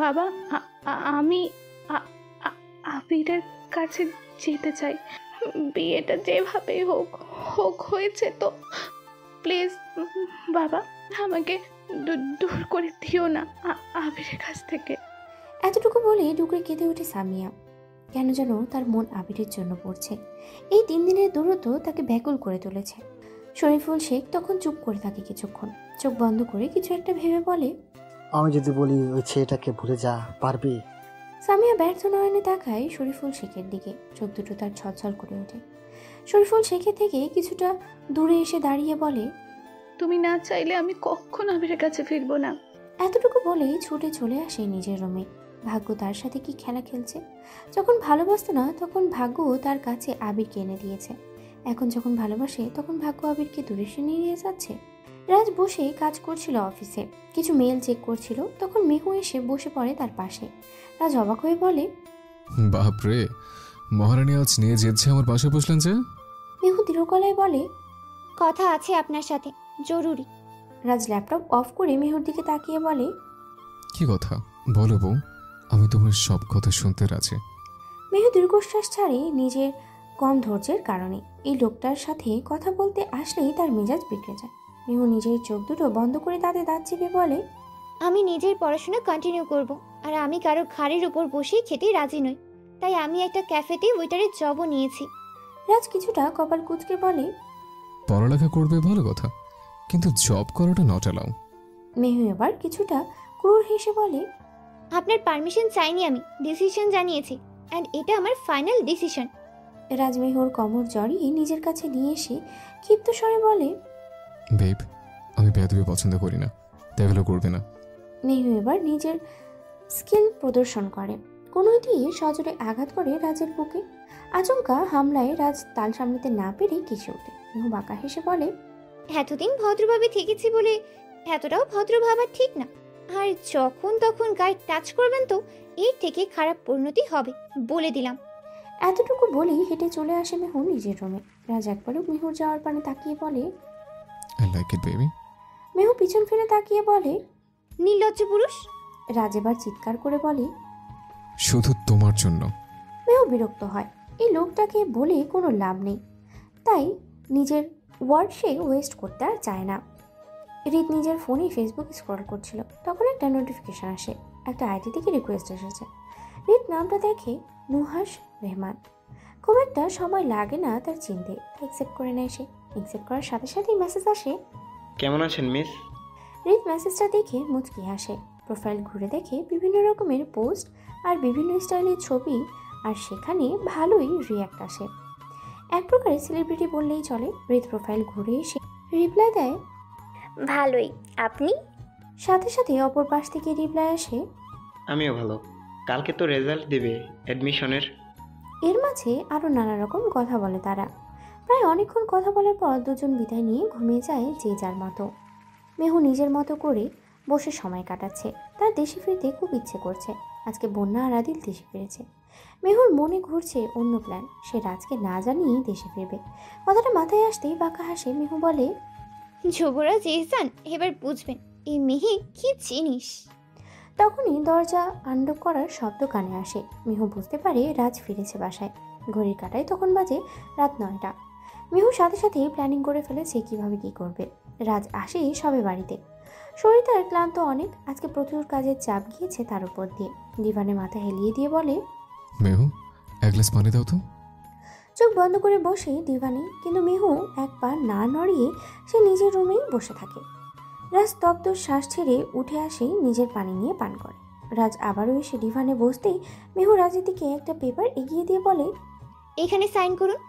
বাবা, আমি আবিরের কাছে যেতে চাই। বিয়েটা যেভাবেই হোক হোক হয়েছে তো, প্লিজ বাবা, আমাকে দূর করে দিও না আবিরের কাছ থেকে। এতটুকু বলে ডুকরে কেঁদে ওঠে সামিয়া। কেন যেন তার মন আবিরের জন্য পড়ছে। এই 3 দিনের দূরত্ব তাকে ব্যাকুল করে তুলেছে। শরীফুল শেখ তখন চুপ করে থাকে কিছুক্ষণ, চোখ বন্ধ করে কিছু একটা ভেবে বলে, আমি যদি বলি ওই ছেলেটাকে ভুলে যা, পারবি? সামিয়া ব্যর্থ নয়নে তাকায় শরীফুল শেখের দিকে। চোখ দুটো তার ছলছল করে ওঠে। শরীফুল শেখের থেকে কিছুটা দূরে এসে দাঁড়িয়ে বলে, তুমি না চাইলে আমি কখনো আবিরের কাছে ফিরবো না। এতটুকু বলেই ছুটে চলে আসে নিজের রুমে। ভাগ্য তার সাথে কি খেলা খেলছে। যখন ভালোবাসতো না তখন ভাগ্য তার কাছে আবিরকে এনে দিয়েছে। এখন যখন ভালোবাসে তখন ভাগ্য আবিরকে দূরে সরিয়ে নিয়ে যাচ্ছে। রাজ বসে কাজ করছিল অফিসে, কিছু মেল চেক করছিল। তখন মেহু এসে বসে পড়ে তার পাশে। রাজ অবাক হয়ে বলে, বাপরে, মহারানী আজ নিয়ে যেচ্ছে আমার পাশে বসলেন যে? মেহু দৃঢ় গলায় বলে, কথা আছে আপনার সাথে, জরুরি। রাজ ল্যাপটপ অফ করে মেহুর দিকে তাকিয়ে বলে, কি কথা বলো বউ, আমি তোমার সব কথা শুনতে রাজি। মেহু দীর্ঘশ্বাস ছাড়ে নিজের কম ধৈর্যের কারণে। এই লোকটার সাথে কথা বলতে আসলেই তার মেজাজ বিগড়ে যায়। মেহু নিজের চোখ দুটো বন্ধ করে দাঁতে দাঁত চেপে বলে, আমি নিজের পড়াশোনা কন্টিনিউ করব, আর আমি কারো ঘাড়ের উপর বসে খেতে রাজি নই। তাই আমি একটা ক্যাফেতে ওয়েটারের জবও নিয়েছি। রাজ কিছুটা কপাল কুঁচকে বলে, পড়ালেখা করবে ভালো কথা, কিন্তু জব করাটা নট অ্যালাউ। মেহু এবার কিছুটা ক্রূর হেসে বলে, আপনার পারমিশন চাইনি, আমি ডিসিশন জানিয়েছি, অ্যান্ড এটা আমার ফাইনাল ডিসিশন। রাজ মেহুর কোমর জড়িয়ে নিজের কাছে নিয়ে এসে ক্ষিপ্ত স্বরে বলে, বেব, আমি বেয়াদবি পছন্দ করি না, তাইগুলো করবে না। মেহু এবার নিজের স্কিল প্রদর্শন করে। কোনো দিয়ে সজোরে আঘাত করে রাজের বুকে। আচমকা হামলায় রাজ তাল সামলাতে না পেরে কেসে ওঠে। মেহু বাঁকা হেসে বলে, এতদিন ভদ্রভাবে থেকেছি বলে এতটাও ভদ্র ভাবা ঠিক না। আর যখন তখন গায়ে টাচ করবেন তো এর থেকে খারাপ পরিণতি হবে, বলে দিলাম। এতটুকু বলেই হেঁটে চলে আসে মেহু নিজের রুমে। রাজ একবারও মেহুর যাওয়ার পানে তাকিয়ে বলে, আই লাইক ইট বেবি। মেহু পিছন ফিরে তাকিয়ে বলে, নির্লজ্জ পুরুষ। রাজ এবার চিৎকার করে বলে, শুধু তোমার জন্য। মেহু বিরক্ত হয়। এই লোকটাকে বলে কোনো লাভ নেই, তাই নিজের ওয়ার্ড সে ওয়েস্ট করতে আর চায় না। রিত নিজের ফোনে ফেসবুক স্ক্রল করছিল, তখন একটা নোটিফিকেশন আসে। একটা আইডি থেকে রিকোয়েস্ট এসেছে। রিত নামটা দেখে নুহাস রহমান। খুব একটা সময় লাগে না তার চিনতে, অ্যাকসেপ্ট করে নেয় সে। অ্যাকসেপ্ট করার সাথে সাথেই মেসেজ আসে, কেমন আছেন মিস? রিত মেসেজটা দেখে মুচকি হাসে। প্রোফাইল ঘুরে দেখে বিভিন্ন রকমের পোস্ট আর বিভিন্ন স্টাইলের ছবি, আর সেখানে ভালোই রিয়াক্ট আসে। এক প্রকারে সেলিব্রিটি বললেই চলে। রিত প্রোফাইল ঘুরে এসে রিপ্লাই দেয়, ভালোই, আপনি? সাথে সাথে অপর পাশ থেকে রিপ্লাই আসে, আমিও ভালো। কালকে তো রেজাল্ট দিবে অ্যাডমিশনের। এর মাঝে আরও নানা রকম কথা বলে তারা। প্রায় অনেকক্ষণ কথা বলার পর দুজন বিদায় নিয়ে ঘুমিয়ে যায় যে যার মতো। মেহু নিজের মতো করে বসে সময় কাটাচ্ছে। তার দেশে ফিরতে খুব ইচ্ছে করছে। আজকে বন্যা আর আদিল দেশে ফিরেছে। মেহুর মনে ঘুরছে অন্য প্ল্যান। সে রাজকে না জানিয়েই দেশে ফিরবে। কথাটা মাথায় আসতেই বাঁকা হাসে। মেহু বলে, যুবরাজ এহসান, এবার বুঝবেন এই মেয়ে কি জিনিস। তখনই দরজা আন্ডক করার শব্দ কানে আসে। মিহু বুঝতে পারে রাজ ফিরেছে বাসায়। ঘড়ির কাঁটায় তখন বাজে রাত 9টা। মিহু সাথে সাথেই প্ল্যানিং করে ফেলেছে কিভাবে কি করবে। রাজ আসেই সবে বাড়িতে। শরীর তার ক্লান্ত অনেক। আজকে প্রচুর কাজের চাপ গিয়েছে তার উপর দিয়ে। দিভানে মাথা হেলিয়ে দিয়ে বলে, মেহু, এক গ্লাস পানি দাও তো। চোখ বন্ধ করে বসে দিভানে, কিন্তু মেহু এক পা না নড়িয়ে সে নিজের রুমেই বসে থাকে। রাজ স্তব্ধ শ্বাস ছেড়ে উঠে আসে, নিজের পানি নিয়ে পান করে। রাজ আবারও এসে ডিভানে বসতেই মেহু রাজের দিকে একটা পেপার এগিয়ে দিয়ে বলে, এখানে সাইন করুন।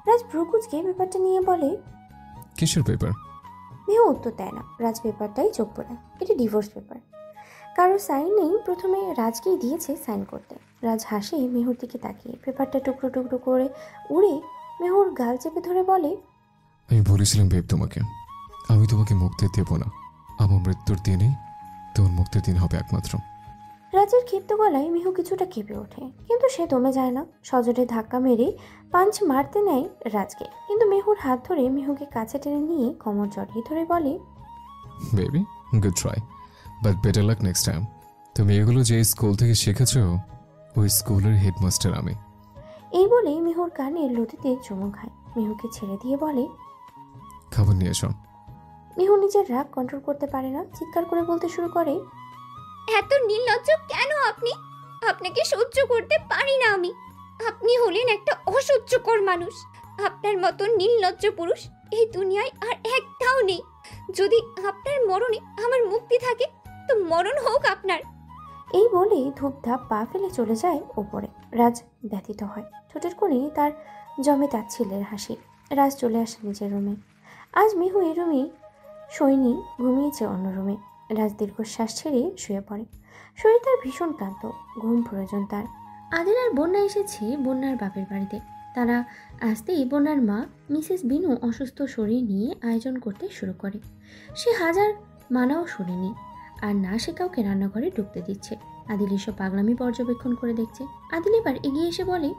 রাজ ভ্রুকুচকে পেপারটা নিয়ে বলে, কিসের পেপার? মেহু উত্তর দেয় না। রাজ পেপারটাই চোখ পড়ে। এটা ডিভোর্স পেপার। কারো সাইন নেই। প্রথমে রাজকেই দিয়েছে সাইন করতে। রাজ হাসে মেহুর দিকে তাকিয়ে। পেপারটা টুকরো টুকরো করে উড়ে মেহুর গাল চেপে ধরে বলে, আমি বলেছিলাম বেব তোমাকে, আমি তোমাকে মুক্তি দেব না। আমার মৃত্যুর দিনেই তোমার মুক্তির দিন হবে একমাত্র। রাজের ক্ষিপ্ত গলায় মেহু কিছুটা কেঁপে ওঠে, কিন্তু সে দমে যায় না। সজোরে ধাক্কা মেরে পাঞ্চ মারতে নেয় রাজকে, কিন্তু মেহুর হাত ধরে মেহুকে কাছে টেনে নিয়ে কোমর জড়িয়ে ধরে বলে, baby, good try, but better luck next time. তুমি এগুলো যে স্কুল থেকে শিখেছ, ওই স্কুলের হেডমাস্টার আমি। এই বলে মেহুর কানের লতিতে চুমু খায়। মেহুকে ছেড়ে দিয়ে বলে, খাবার নিয়ে এসো। মেহু নিজের রাগ কন্ট্রোল করতে পারে না, চিৎকার করে বলতে শুরু করে, এত নির্লজ্জ কেন আপনি? আপনাকে সহ্য করতে পারি না আমি। আপনি হলেন একটা অসহ্যকর মানুষ। আপনার মতো নির্লজ্জ পুরুষ এই দুনিয়ায় আর একটাও নেই। যদি আপনার মরণে আমার মুক্তি থাকে তো মরণ হোক আপনার। এই বলে ধূপধাপ পা ফেলে চলে যায় ওপরে। রাজ ব্যথিত হয়। ঠোঁটের কোণে তার জমে তাচ্ছিল্যের হাসি। রাজ চলে আসে নিজের রুমে। আজ মেহু এই রুমেই শোয়নি, ঘুমিয়েছে অন্য রুমে। রাজ দীর্ঘশ্বাস ছেড়ে শুয়ে পড়ে। শরীর তার ভীষণ ক্লান্ত, ঘুম প্রয়োজন তার। আদিল আর বন্যা এসেছে বন্যার বাপের বাড়িতে। তারা আসতেই বন্যার মা মিসেস বিনু অসুস্থ শরীর নিয়ে আয়োজন করতে শুরু করে। সে হাজার মানাও শুনেনি, আর না সে কাউকে রান্নাঘরে ঢুকতে দিচ্ছে। আদিল এসব পাগলামি পর্যবেক্ষণ করে দেখছে। আদিল এবার এগিয়ে এসে বলে,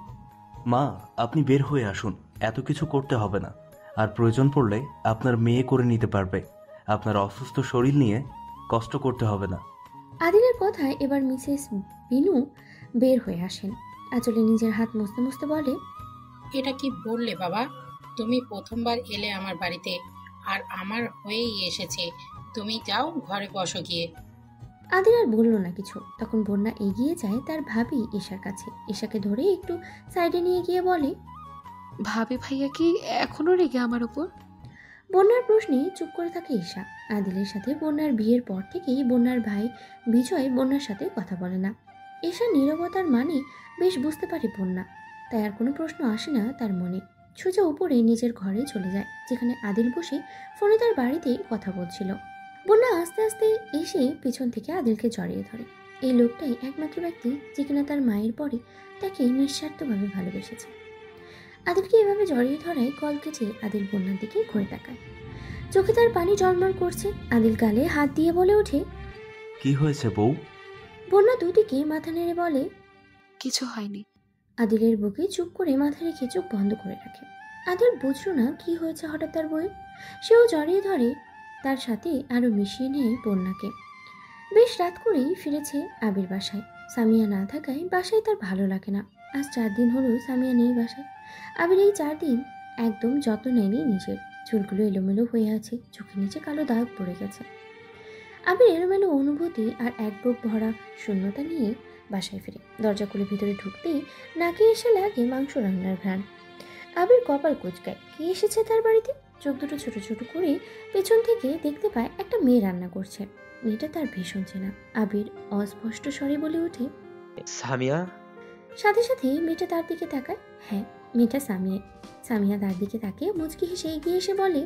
মা, আপনি বের হয়ে আসুন, এত কিছু করতে হবে না। আর প্রয়োজন পড়লে আপনার মেয়ে করে নিতে পারবে। আপনার অসুস্থ শরীর নিয়ে কষ্ট করতে হবে না। আদিলের কথায় এবার মিসেস বিনু বের হয়ে আসেন। আঁচলে নিজের হাত মুছতে মুছতে বলে, এটা কি বললে বাবা? তুমি প্রথমবার এলে আমার বাড়িতে, আর আমার হয়েই এসেছে। তুমি যাও, ঘরে বসো গিয়ে। আদিল আর বলল না কিছু। তখন বন্যা এগিয়ে যায় তার ভাবি ঈশার কাছে। ঈশাকে ধরে একটু সাইডে নিয়ে গিয়ে বলে, ভাবি ভাইয়া কি এখনো রেগে আমার উপর? বন্যার প্রশ্নে চুপ করে থাকে ঈশা। আদিলের সাথে বন্যার বিয়ের পর থেকেই বন্যার ভাই বিজয় বন্যার সাথে কথা বলে না। ঈশা নীরবতার মানে বেশ বুঝতে পারে বন্যা, তাই আর কোনো প্রশ্ন আসে না তার মনে। সোজা উপরে নিজের ঘরে চলে যায়, যেখানে আদিল বসে ফোনে তার বাড়িতেই কথা বলছিল। বন্যা আস্তে আস্তে এসে পেছন থেকে আদিলকে জড়িয়ে ধরে। এই লোকটাই একমাত্র ব্যক্তি যে কিনা তার মায়ের পরে তাকে নিঃস্বার্থভাবে ভালোবেসেছে। আদিলকে এভাবে জড়িয়ে ধরায় কল কেটে আদিল বন্যার দিকে ঘুরে তাকায়। চোখে তার পানি জলমল করছে। আদিল গালে হাত দিয়ে বলে ওঠে, কি হয়েছে বউ? বন্যা দুদিকে মাথা নেড়ে বলে, কিছু হয়নি। আদিলের বুকে চুপ করে মাথা রেখে চোখ বন্ধ করে রাখে। আদিল বুঝল না কি হয়েছে হঠাৎ তার বউয়ের। সেও জড়িয়ে ধরে তার সাথে আরো মিশিয়ে নেয় বন্যাকে। বেশ রাত করেই ফিরেছে আবির বাসায়। সামিয়া না থাকায় বাসায় তার ভালো লাগে না। আজ 4 দিন হলো সামিয়া নেই বাসায়। আবির এই 4 দিন একদম যত্ন নেয়নি নিজের। চুলগুলো এলোমেলো হয়ে আছে, চোখের নিচে কালো দাগ পড়ে গেছে। আবির এলোমেলো অনুভূতি আর এক বুক ভরা শূন্যতা নিয়ে বাসায় ফিরে। দরজা খুলে ভিতরে ঢুকতেই নাকে এসে লাগে মাংস রান্নার ঘ্রাণ। আবির কপাল কুঁচকায়, কে এসেছে তার বাড়িতে। চোখ দুটো ছোট ছোট করে পেছন থেকে দেখতে পায় একটা মেয়ে রান্না করছে। মেয়েটা তার ভীষণ চেনা। আবির অস্পষ্ট স্বরে বলে ওঠে, সামিয়া। সাথে সাথে মেয়েটা তার দিকে তাকায়। হ্যাঁ, মেয়েটা সামিয়া। সামিয়া তার দিকে তাকিয়ে মুচকি হেসে এগিয়ে এসে বলে,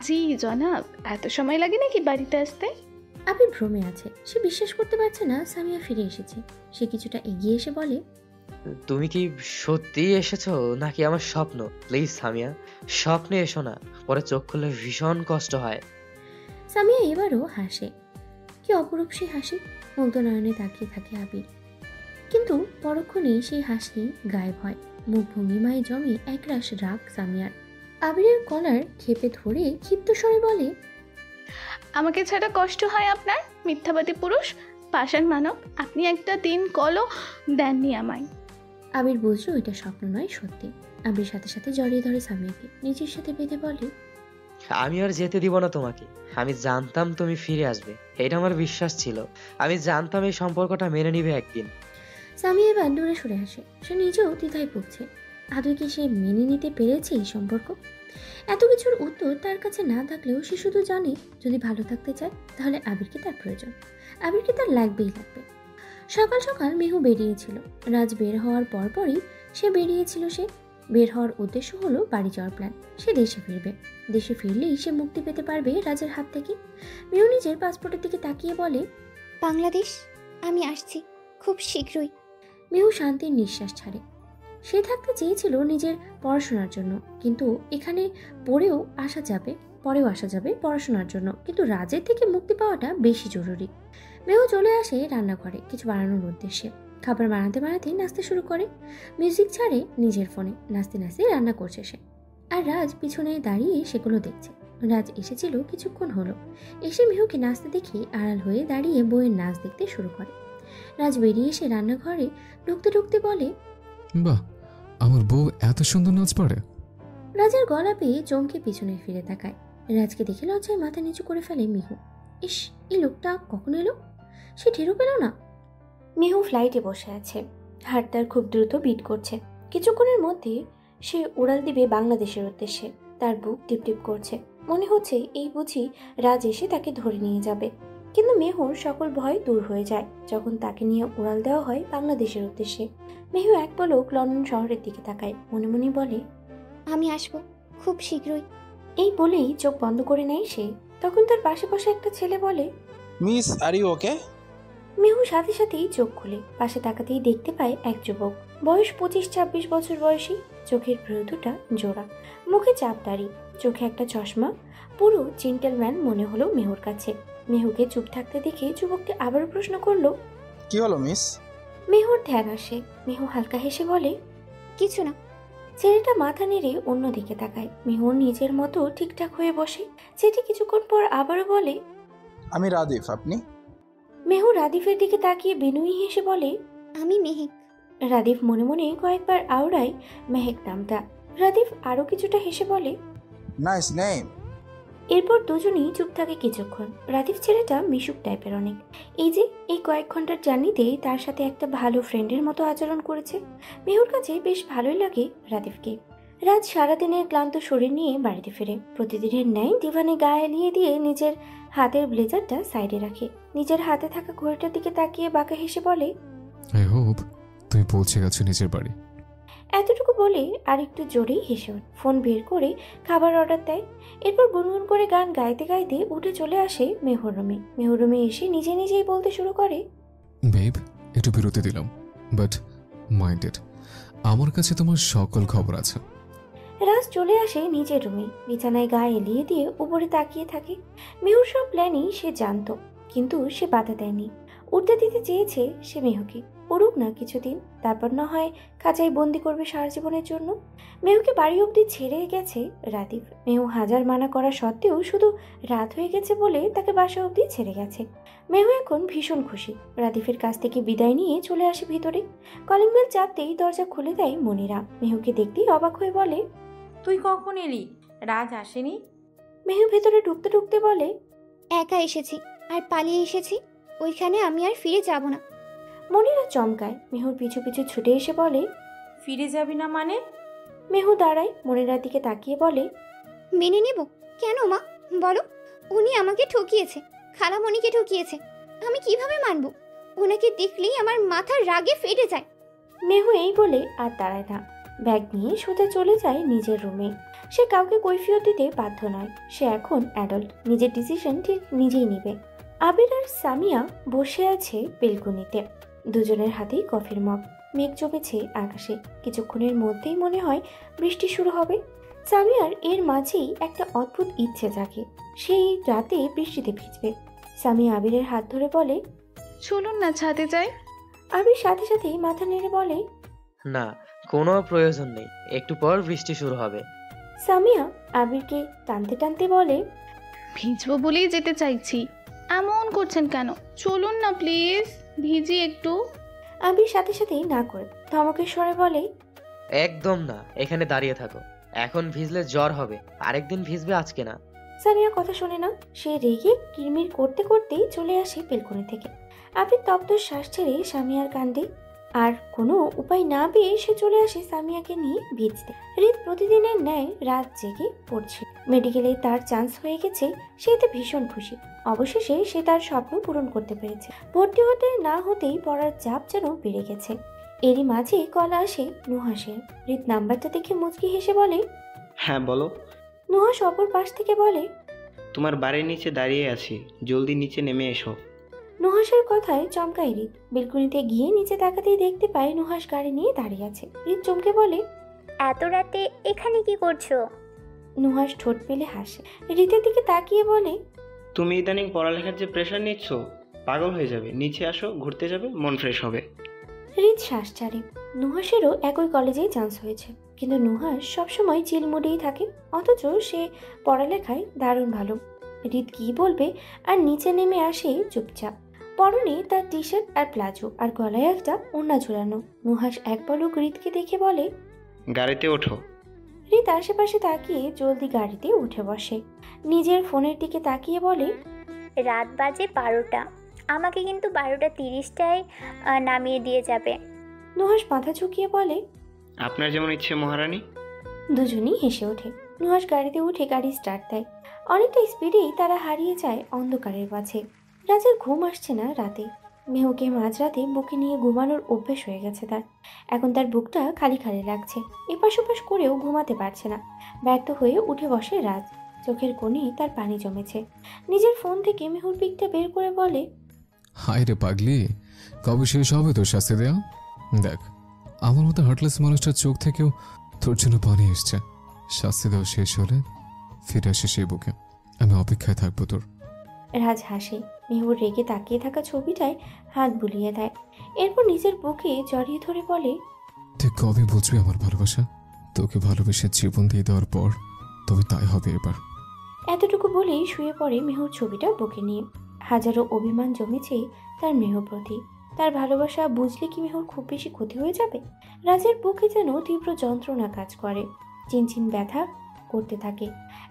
জি জনাব, এত সময় লাগে নাকি বাড়িতে আসতে? আবির ভ্রমে আছে। সে বিশ্বাস করতে পারছে না সামিয়া ফিরে এসেছে। সে কিছুটা এগিয়ে এসে বলে, তুমি কি সত্যি এসেছো নাকি আমার স্বপ্ন? প্লিজ সামিয়া, স্বপ্নে এসো না, পরে চোখ খুললে ভীষণ কষ্ট হয়। সামিয়া এবারও হাসে। কি অপরূপ সেই হাসি! মুগ্ধ নয়নে তাকিয়ে থাকে আবির। কিন্তু পরক্ষণেই সেই হাসি গায়েব হয়। মুখ ভঙ্গিমায় জমে একরাশ রাগ সামিয়ার। আবিরের কলার খেপে ধরে ক্ষিপ্ত স্বরে বলে, আমাকে ছাড়া কষ্ট হয় আপনার, মিথ্যাবাদী পুরুষ, পাষাণ মানব। আপনি একটা দিন কলও দেননি আমায়। আবির বুঝলো এটা স্বপ্ন নয়, সত্যি। আবির সাথে সাথে জড়িয়ে ধরে সামিয়াকে, নিজের সাথে বেঁধে বলে, আমি আর যেতে দিব না তোমাকে। আমি জানতাম তুমি ফিরে আসবে, এটা আমার বিশ্বাস ছিল। আমি জানতাম এই সম্পর্কটা মেনে নিবে একদিন। সামিয়া এবার দূরে সরে আসে। সে নিজেও দ্বিধায় ভুগছে। আদৌ কি সে মেনে নিতে পেরেছে এই সম্পর্ক? এত কিছুর উত্তর তার কাছে না থাকলেও সে শুধু জানে, যদি ভালো থাকতে চায় তাহলে আবিরকে তার প্রয়োজন। আবিরকে তার লাগবেই লাগবে। সকাল সকাল মেহু বেরিয়েছিল। রাজ বের হওয়ার পরপরই সে বেরিয়েছিল। সে বের হওয়ার উদ্দেশ্য হলো বাড়ি যাওয়ার প্ল্যান। সে দেশে ফিরবে। দেশে ফিরলেই সে মুক্তি পেতে পারবে রাজের হাত থেকে। মেহু নিজের পাসপোর্টের দিকে তাকিয়ে বলে, বাংলাদেশ, আমি আসছি খুব শীঘ্রই। মেহু শান্তির নিঃশ্বাস ছাড়ে। সে থাকতে চেয়েছিল নিজের পড়াশোনার জন্য, কিন্তু এখানে পরেও আসা যাবে পড়াশোনার জন্য, কিন্তু রাজের থেকে মুক্তি পাওয়াটা বেশি জরুরি। মেহু চলে আসে রান্নাঘরে কিছু বানানোর উদ্দেশ্যে। খাবার বানাতে বানাতে নাচতে শুরু করে। মিউজিক ছাড়ে নিজের ফোনে, নাচতে নাচতে রান্না করছে সে। আর রাজ পিছনে দাঁড়িয়ে সেগুলো দেখছে। রাজ এসেছিল কিছুক্ষণ হলো। এসে মিহুকে নাচতে দেখে আড়াল হয়ে দাঁড়িয়ে বইয়ের নাচ দেখতে শুরু করে। রাজ বেরিয়ে এসে রান্নাঘরে ঢুকতে ঢুকতে বলে, বাহ, আমার বউ এত সুন্দর নাচ পারে। রাজের গলা পেয়ে চমকে পিছনে ফিরে তাকায়। রাজকে দেখে লজ্জায় মাথা নিচু করে ফেলে মিহু। ইস, এই লোকটা কখন এলো? সে টেরও পেল না। মিহু ফ্লাইটে বসে আছে, হার্ট তার খুব দ্রুত বিট করছে। কিছুক্ষণের মধ্যে সে উড়াল দিবে বাংলাদেশের উদ্দেশ্যে। তার বুক টিপ টিপ করছে, মনে হচ্ছে এই বুঝি রাজ এসে তাকে ধরে নিয়ে যাবে। কিন্তু মেহুর সকল ভয় দূর হয়ে যায় যখন তাকে নিয়ে উড়াল দেওয়া হয় বাংলাদেশের উদ্দেশ্যে। মেহু এক পলক লন্ডন শহরের দিকে তাকায়, মনে মনে বলে, আমি আসবো খুব শীঘ্রই। এই বলেই চোখ বন্ধ করে নেয় সে। তখন তার পাশে বসে একটা ছেলে বলে, মিস, আর ইউ ওকে? মেহু সাথে সাথেই চোখ খুলে পাশে তাকাতেই দেখতে পায় এক যুবক, বয়স 25-26 বছর বয়সী। চোখের ভ্রু দুটা জোড়া, মুখে চাপ দাড়ি, চোখে একটা চশমা। পুরো জেন্টেলম্যান মনে হলো মেহুর কাছে। মেহুকে চুপ থাকতে দেখে যুবকটি আবারও প্রশ্ন করলো, কি হলো মিস? মেহুর ধ্যান আসে। মেহু হালকা হেসে বলে, কিছু না। ছেলেটা মাথা নেড়ে অন্যদিকে তাকায়। মেহুর নিজের মতো ঠিকঠাক হয়ে বসে। ছেলেটি কিছুক্ষণ পর আবারও বলে, আমি রাদিফ, আপনি? মেহু রাদিফের দিকে তাকিয়ে বিনয়ী হেসে বলে, আমি মেহেক। রাদিফ মনে মনে কয়েকবার আওড়ায় মেহেক নামটা। রাদিফ আরো কিছুটা হেসে বলে, নাইস নেম। এরপর দুজনেই চুপ থাকে কিছুক্ষণ। রাদিফ ছেলেটা মিশুক টাইপের অনেক। এই কয়েক ঘন্টার জার্নিতেই তার সাথে একটা ভালো ফ্রেন্ডের মতো আচরণ করেছে। মেহুর কাছে বেশ ভালোই লাগে রাদিফকে। রাত সারাদিনের ক্লান্ত শরীর নিয়ে বাড়িতে ফিরে। প্রতিদিনের ন্যায় ডিভানে গায়ে এলিয়ে দিয়ে নিজের হাতের ব্লেজারটা সাইডে রাখে। নিজের হাতে থাকা ঘড়িটার দিকে তাকিয়ে বাঁকা হেসে বলে, আই হোপ তুমি পৌঁছে গেছো নিজের বাড়ি। এতটুকু বলে আর একটু জোরেই হেসে ফোন বের করে খাবার অর্ডার দেয়। এরপর গুনগুন করে গান গাইতে গাইতে উঠে চলে আসে মেহুর রুমে। মেহুর রুমে এসে নিজে নিজেই বলতে শুরু করে, বেব, একটু বিরতি দিলাম, বাট মাইন্ডেড, আমার কাছে তোমার সকল খবর আছে। রাজ চলে আসে নিজের রুমে, বিছানায় গায়ে এলিয়ে দিয়ে উপরে তাকিয়ে থাকে। মেহুর সব প্ল্যানই সে জানতো, কিন্তু সে বাধা দেয়নি। উঠতে দিতে চেয়েছে সে মেহুকে। পড়ুক না কিছুদিন, তারপর না হয় খাঁচায় বন্দি করবে সারা জীবনের জন্য। মেহুকে বাড়ি অবধি ছেড়ে গেছে রাদিফ। মেহু হাজার মানা করা সত্ত্বেও শুধু রাত হয়ে গেছে বলে তাকে বাসা অবধি ছেড়ে গেছে। মেহু এখন ভীষণ খুশি। রাদিফের কাছ থেকে বিদায় নিয়ে চলে আসে ভিতরে। কলিং বেল চাপতেই দরজা খুলে দেয় মনিরা। মেহুকে দেখতেই অবাক হয়ে বলে, তুই কখন এলি? রাজ আসেনি? মেহু ভেতরে ঢুকতে ঢুকতে বলে, একা এসেছি আর পালিয়ে এসেছি, ওইখানে আমি আর ফিরে যাব না। মনিরা চমকায়। মেহুর পিছু পিছু ছুটে এসে বলে, ফিরে যাবি না মানে? মেহু দাঁড়ায়, মনিরার দিকে তাকিয়ে বলে, মেনে নেব কেন মা, বলো। উনি আমাকে ঠকিয়েছে, খালামণিকে ঠকিয়েছে, আমি কিভাবে মানব? ওনাকে দেখলেই আমার মাথার রাগে ফেটে যায়। মেহু এই বলে আর দাঁড়ায় না, ব্যাগ নিয়ে সোজা চলে যায় নিজের রুমে। সে কাউকে কৈফিয়ত দিতে বাধ্য নয়। সে এখন অ্যাডাল্ট, নিজের ডিসিশন ঠিক নিজেই নিবে। আবির আর সামিয়া বসে আছে বেলকনিতে, দুজনের হাতেই কফির মগ। মেঘ জমেছে আকাশে, কিছুক্ষণের মধ্যেই মনে হয় বৃষ্টি শুরু হবে। সামিয়ার এর মাঝেই একটা অদ্ভুত ইচ্ছে জাগে, সেই রাতে বৃষ্টিতে ভিজবে। সামিয়া আবিরের হাত ধরে বলে, চলুন না ছাদে যাই। আবির সাথে সাথেই মাথা নেড়ে বলে, না, কোনো প্রয়োজন নেই, একটু পর বৃষ্টি শুরু হবে। সামিয়া আবিরকে টানতে টানতে বলে, ভিজবো বলেই যেতে চাইছি, এমন করছেন কেন? চলুন না প্লিজ, ভিজি একটু। আবির সাথে সাথেই না করে ধমকের স্বরে বলে, একদম না, এখানে দাঁড়িয়ে থাকো, এখন ভিজলে জ্বর হবে, আরেকদিন ভিজবে, আজকে না। সামিয়া কথা শোনে না। সে রেগে কিরমির করতে করতেই চলে আসে বেলকনি থেকে। আবির তপ্ত শ্বাস ছেড়ে সামিয়ার কাণ্ডে। আর কোনো উপায় না পেয়ে সে চলে আসে সামিয়াকে নিয়ে ভিজতে। রিত প্রতিদিনের ন্যায় রাত জেগে পড়ছে। মেডিকেলে তার চান্স হয়ে গেছে, সে এতে ভীষণ খুশি। অবশেষে সে তার স্বপ্ন পূরণ করতে পেরেছে। ভর্তি হতে না হতেই পড়ার চাপ যেন বেড়ে গেছে। এরই মাঝে কল আসে নুহাসের। রিত নাম্বারটা দেখে মুচকি হেসে বলে, হ্যাঁ বলো। নুহাস অপর পাশ থেকে বলে, তোমার বাড়ির নিচে দাঁড়িয়ে আছি, জলদি নিচে নেমে এসো। নুহাসের কথায় চমকায় রিত। বেলকনিতে গিয়ে নিচে তাকাতেই দেখতে পায় নুহাস গাড়ি নিয়ে দাঁড়িয়ে আছে। রিত চমকে বলে, এত রাতে এখানে কি করছো? নুহাস ঠোঁট পেলে হাসে। রিতের দিকে তাকিয়ে বলে, তুমি ইদানিং পড়ালেখার যে প্রেশার নিচ্ছ, পাগল হয়ে যাবে। নিচে আসো, ঘুরতে যাবে, মন ফ্রেশ হবে। রিত শ্বাস ছাড়ে। নুহাসেরও একই কলেজেই চান্স হয়েছে, কিন্তু নুহাস সবসময় চিল মুডেই থাকে, অথচ সে পড়ালেখায় দারুণ ভালো। হৃদ কী বলবে আর নিচে নেমে আসে চুপচাপ। পরনে তার টি শার্ট আর প্লাজো, আর গলায় একটা ওড়না ঝুলানো। নুহাস এক পলক হৃদকে দেখে বলে, গাড়িতে ওঠো। হৃদ আশেপাশে তাকিয়ে জলদি গাড়িতে উঠে বসে। নিজের ফোনের দিকে তাকিয়ে বলে, রাত বাজে 12টা, আমাকে কিন্তু 12:30টায় নামিয়ে দিয়ে যাবে। নুহাস মাথা ঝুঁকিয়ে বলে, আপনার যেমন ইচ্ছে মহারানী। দুজনেই হেসে ওঠে। নুহাস গাড়িতে উঠে গাড়ি স্টার্ট দেয়। অনেকটা স্পিডেই তারা হারিয়ে যায় অন্ধকারের মাঝে। রাজের ঘুম আসছে না রাতে। মেহুকে মাঝরাতে বুকে নিয়ে ঘুমানোর অভ্যেস হয়ে গেছে তার। এখন তার বুকটা খালি খালি লাগছে। এপাশ ওপাশ করেও ঘুমাতে পারছে না। ব্যর্থ হয়ে উঠে বসে রাজ। চোখের কোণে তার পানি জমেছে। নিজের ফোন থেকে মেহুর পিকটা বের করে বলে, হায় রে পাগলি, কবে শেষ হবে তোর শাস্তি দেওয়া? দেখ, আমার মতো হার্টলেস মানুষটার চোখ থেকেও তোর জন্য পানি এসছে। শাস্তি দেওয়া শেষ হলে ফিরে আসে সেই বুকে। আমি অপেক্ষায় থাকবো তোর। রাজ হাসে। মেহুর রেগে তাকিয়ে থাকা ছবিটায় হাত বুলিয়ে দেয়। এরপর নিজের বুকে জড়িয়ে ধরে বলে, তুই কবে বুঝবি আমার ভালোবাসা? তোকে ভালোবেসে জীবন দিয়ে দেওয়ার পর তবে তাই হবে এবার। এতটুকু বলেই শুয়ে পড়ে মেহুর ছবিটা বুকে নিয়ে। হাজারো অভিমান জমেছে তার মেহুর প্রতি। তার ভালোবাসা বুঝলে কি মেহুর খুব বেশি ক্ষতি হয়ে যাবে? রাজের বুকে যেন তীব্র যন্ত্রণা কাজ করে। চিনচিন ব্যথা করতে থাকে।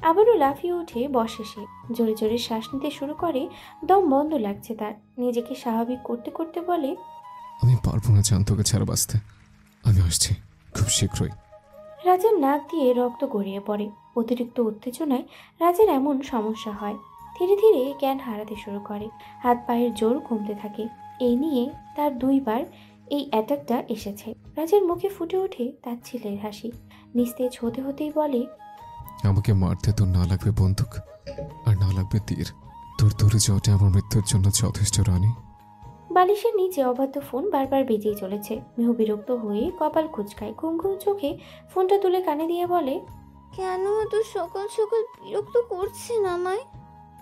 আবারও লাফিয়ে উঠে বসে সে। জোরে জোরে শ্বাস নিতে শুরু করে। দম বন্ধ লাগছে তার। নিজেকে স্বাভাবিক করতে করতে বলে, আমি পারবো না জান তোকে ছাড়া বাঁচতে। আমি আসছি খুব শীঘ্রই। রাজের নাক দিয়ে রক্ত গড়িয়ে পড়ে। অতিরিক্ত উত্তেজনায় রাজের এমন সমস্যা হয়। ধীরে ধীরে জ্ঞান হারাতে শুরু করে। হাত পায়ের জোর কমতে থাকে। এই নিয়ে তার 2বার এই অ্যাটাকটা এসেছে। রাজের মুখে ফুটে ওঠে তার ছেলের হাসি। নিস্তেজ হতে হতেই বলে, আমাকে মারতে তোর না লাগবে বন্দুক আর না লাগবে তীর। তোর দূরে যাওয়াটা আমার মৃত্যুর জন্য যথেষ্ট রানী। বালিশের নিচে অবাধ্য ফোন বারবার বেজেই চলেছে। মেহু বিরক্ত হয়ে কপাল কুঁচকায়। ঘুম ঘুম চোখে ফোনটা তুলে কানে দিয়ে বলে, কেন এত সকাল সকাল বিরক্ত করছেন আমায়?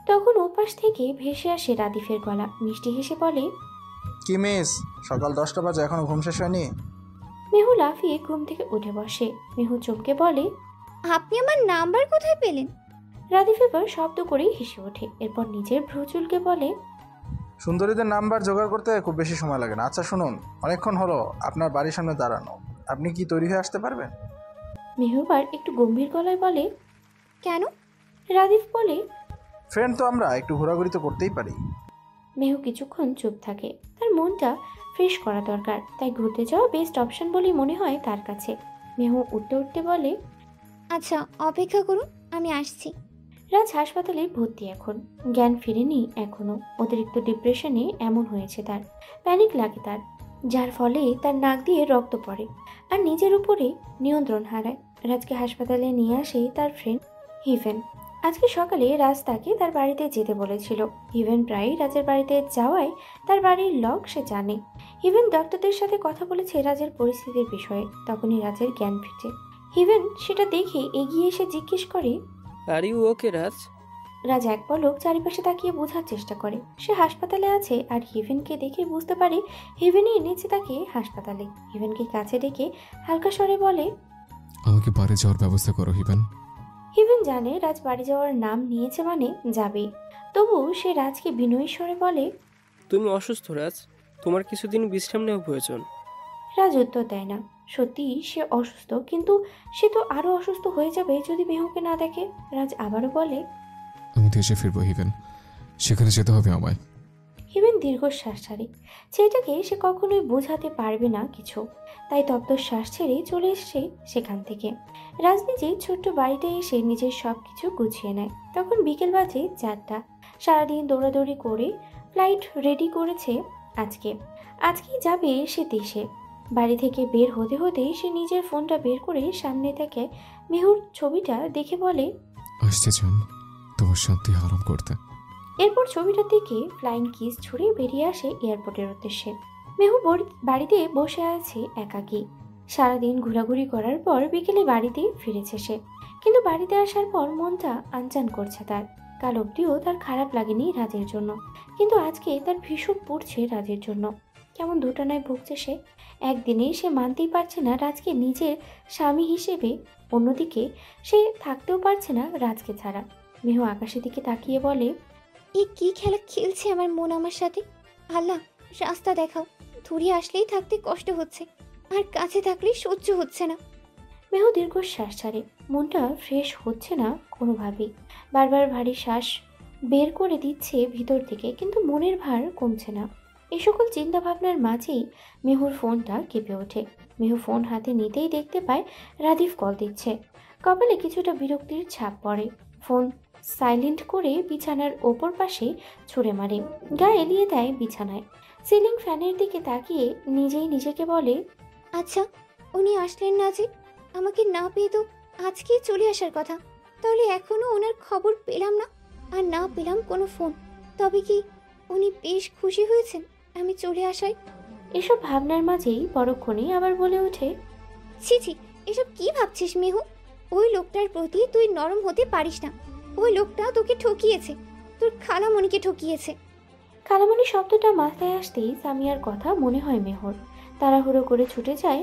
তখন ওপাশ থেকে ভেসে আসে রাদিফের গলা। মিষ্টি হেসে বলে, কি মিস, সকাল 10টা বাজে এখনো ঘুম শেষ হয়নি? মেহু লাফিয়ে ঘুম থেকে উঠে বসে। মেহু চমকে বলে, আপনি আমার নাম্বার কোথায় পেলেন? রাদিফ এবার শব্দ করেই হেসে ওঠে। এরপর নিজের ভ্রু চুলকে বলে, সুন্দরীদের নাম্বার জোগাড় করতে খুব বেশি সময় লাগে না। আচ্ছা শুনুন, অনেকক্ষণ হলো আপনার বাড়ির সামনে দাঁড়ানো, আপনি কি তৈরি হয়ে আসতে পারবেন? মেহুবার একটু গম্ভীর গলায় বলে, কেন? রাদিফ বলে, ফ্রেন্ড তো আমরা, একটু ঘোরাঘুরি তো করতেই পারি। মেহু কিছুক্ষণ চুপ থাকে। তার মনটা ফ্রেশ করা দরকার, তাই ঘুরতে যাওয়া বেস্ট অপশন বলেই মনে হয় তার কাছে। মেহু উঠতে উঠতে বলে, আচ্ছা অপেক্ষা করুন, আমি আসছি। রাজ হাসপাতালে ভর্তি এখন। জ্ঞান ফিরেনি এখনো। অতিরিক্ত ডিপ্রেশনে এমন হয়েছে তার। প্যানিক লাগে তার, যার ফলে তার নাক দিয়ে রক্ত পড়ে আর নিজের উপরে নিয়ন্ত্রণ হারায়। রাজকে হাসপাতালে নিয়ে আসে তার ফ্রেন্ড হিভেন। আজকে সকালে রাজ তাকে তার বাড়িতে যেতে বলেছিল। হিভেন প্রায়ই রাজের বাড়িতে যাওয়ায় তার বাড়ির লক সে জানে। হিভেন ডাক্তারদের সাথে কথা বলেছে রাজের পরিস্থিতির বিষয়ে। তখনই রাজের জ্ঞান ফিরছে। হিভেন সেটা দেখে এগিয়ে এসে জিজ্ঞেস করে, আর ইউ ওকে রাজ? রাজ এক পলক চারিপাশে তাকিয়ে বোঝার চেষ্টা করে সে হাসপাতালে আছে, আর হিভেনকে দেখে বুঝতে পারে হিভেনই এনেছে তাকে হাসপাতালে। হিভেনকে কাছে ডেকে হালকা স্বরে বলে, আমাকে বাড়ি যাওয়ার ব্যবস্থা করো হিভেন। হিভেন জানে রাজ বাড়ি যাওয়ার নাম নিয়েছে মানে যাবে। তবু সে রাজকে বিনয়ী স্বরে বলে, তুমি অসুস্থ রাজ, তোমার কিছুদিন বিশ্রাম নেওয়া প্রয়োজন। রাজ উত্তর দেয় না। সত্যি সে অসুস্থ, কিন্তু সে তো আরো অসুস্থ হয়ে যাবে যদি মেহুকে না দেখে। রাজ আবারও বলে, আমি দেশে ফিরবো হিভেন, সেখানে যেতে হবে আমায়। হিভেন দীর্ঘশ্বাস ছাড়ে। ছেলেটাকে সে কখনোই বোঝাতে পারবে না কিছু, তাই তপ্ত শ্বাস ছেড়ে চলে এসছে সেখান থেকে। রাজ নিজের ছোট্ট বাড়িতে এসে নিজের সব কিছু গুছিয়ে নেয়। তখন বিকেল বাজে 4টা। সারাদিন দৌড়াদৌড়ি করে ফ্লাইট রেডি করেছে আজকেই যাবে সে দেশে। বাড়ি থেকে বের হতে হতেই সে নিজের ফোনটা বের করে সামনে থেকে মেহুর ছবিটা দেখে বলে, আসছে জান তোমার শান্তি হারাম করতে। এরপর ছবিটার দিকে ফ্লাইং কিস ছুড়ে বেরিয়ে আসে এয়ারপোর্টের উদ্দেশ্যে। মেহু বাড়িতে বসে আছে একাকী। সারাদিন ঘোরাঘুরি করার পর বিকেলে বাড়িতে ফিরেছে সে, কিন্তু বাড়িতে আসার পর মনটা আনচান করছে তার। কাল অবধিও তার খারাপ লাগেনি রাজের জন্য, কিন্তু আজকে তার ভীষণ পড়ছে রাজের জন্য। কেমন দুটানায় ভুগছে সে। একদিনে সে মানতেই পারছে না রাজকে নিজের স্বামী হিসেবে, অন্যদিকে সে থাকতেও পারছে না রাজকে ছাড়া। মেহু আকাশের দিকে তাকিয়ে বলে, এ কি খেলা খেলছে আমার মন আমার সাথে? আল্লাহ, রাস্তা দেখাও। দূরে আসলেই থাকতে কষ্ট হচ্ছে, আর কাছে থাকলেই সহ্য হচ্ছে না। মেহু দীর্ঘশ্বাস ছাড়ে। মনটা ফ্রেশ হচ্ছে না কোনোভাবেই। বারবার ভারী শ্বাস বের করে দিচ্ছে ভিতর থেকে, কিন্তু মনের ভার কমছে না। এই সকল চিন্তাভাবনার মাঝেই মেহুর ফোনটা কেঁপে ওঠে। মেহু ফোন হাতে নিতেই দেখতে পায় রাদিফ কল দিচ্ছে। কপালে কিছুটা বিরক্তির ছাপ পড়ে। ফোন সাইলেন্ট করে বিছানার ওপর পাশে ছুঁড়ে মারে, গা এলিয়ে দেয় বিছানায়। সিলিং ফ্যানের দিকে তাকিয়ে নিজেই নিজেকে বলে, আচ্ছা, উনি আসলেন না যে? আমাকে না পেয়ে তো আজকেই চলে আসার কথা। তাহলে এখনো ওনার খবর পেলাম না, আর না পেলাম কোনো ফোন। তবে কি উনি বেশ খুশি হয়েছেন আমি চলে আসায়? এসব ভাবনার মাঝেই পরক্ষণে আবার বলে ওঠে, ছি ছি, এসব কি ভাবছিস মেহু? ওই লোকটার প্রতি তুই নরম হতে পারিস না। ওই লোকটা তোকে ঠকিয়েছে, তোর খালামণিকে ঠকিয়েছে। খালামণি শব্দটা মাথায় আসতেই সামিয়ার কথা মনে হয় মেহর। তাড়াহুড়ো করে ছুটে যায়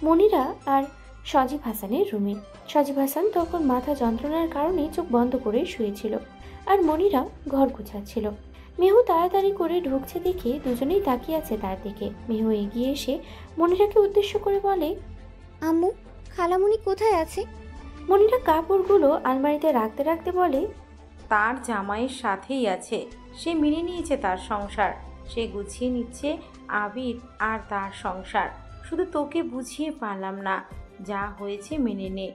মনিরা আর সজীব হাসানের রুমে। সজীব হাসান তখন মাথা যন্ত্রণার কারণে চোখ বন্ধ করে শুয়েছিল, আর মনিরা ঘর গুছাচ্ছিল। মেহু তাড়াতাড়ি করে ঢুকছে দেখে দুজনেই তাকিয়ে আছে তার দিকে। মেহু এগিয়ে এসে মনিরাকে উদ্দেশ্য করে বলে, আম্মু, খালামণি কোথায় আছে? মনিরা কাপড়গুলো আলমারিতে রাখতে রাখতে বলে, তার জামাইয়ের সাথেই আছে। সে মেনে নিয়েছে তার সংসার, সে গুছিয়ে নিচ্ছে আবির আর তার সংসার। শুধু তোকে বুঝিয়ে পারলাম না, যা হয়েছে মেনে নে।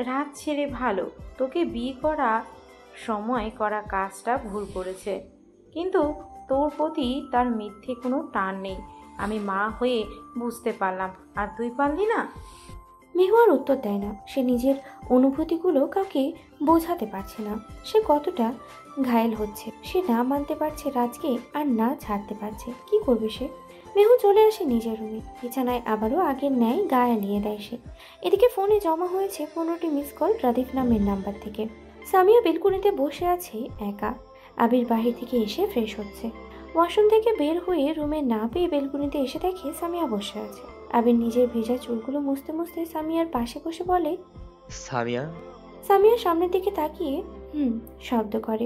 রাত ছেড়ে ভালো, তোকে বিয়ে করা সময় করা কাজটা ভুল করেছে, কিন্তু তোর প্রতি তার মিথ্যে কোনো টান নেই। আমি মা হয়ে বুঝতে পারলাম, আর তুই পারলি না। মেহু আর উত্তর দেয় না। সে নিজের অনুভূতিগুলো কাউকে বোঝাতে পারছে না। সে কতটা ঘায়েল হচ্ছে। সে না মানতে পারছে রাজকে, আর না ছাড়তে পারছে। কি করবে সে? মেহু চলে আসে নিজের রুমে। বিছানায় আবারও আগের ন্যায় গা এলিয়ে দেয় সে। এদিকে ফোনে জমা হয়েছে 15টি মিস কল রাদিফ নামের নাম্বার থেকে। সামিয়া বেলকুনিতে বসে আছে একা। আবির বাহির থেকে এসে ফ্রেশ হচ্ছে। ওয়াশরুম থেকে বের হয়ে রুমে না পেয়ে বেলকুনিতে এসে দেখে সামিয়া বসে আছে। আবির নিজের ভেজা চুলগুলো মুছতে মুছতে সামিয়ার পাশে বসে বলে, সামিয়া। সামিয়া সামনের দিকে তাকিয়ে শব্দ করে।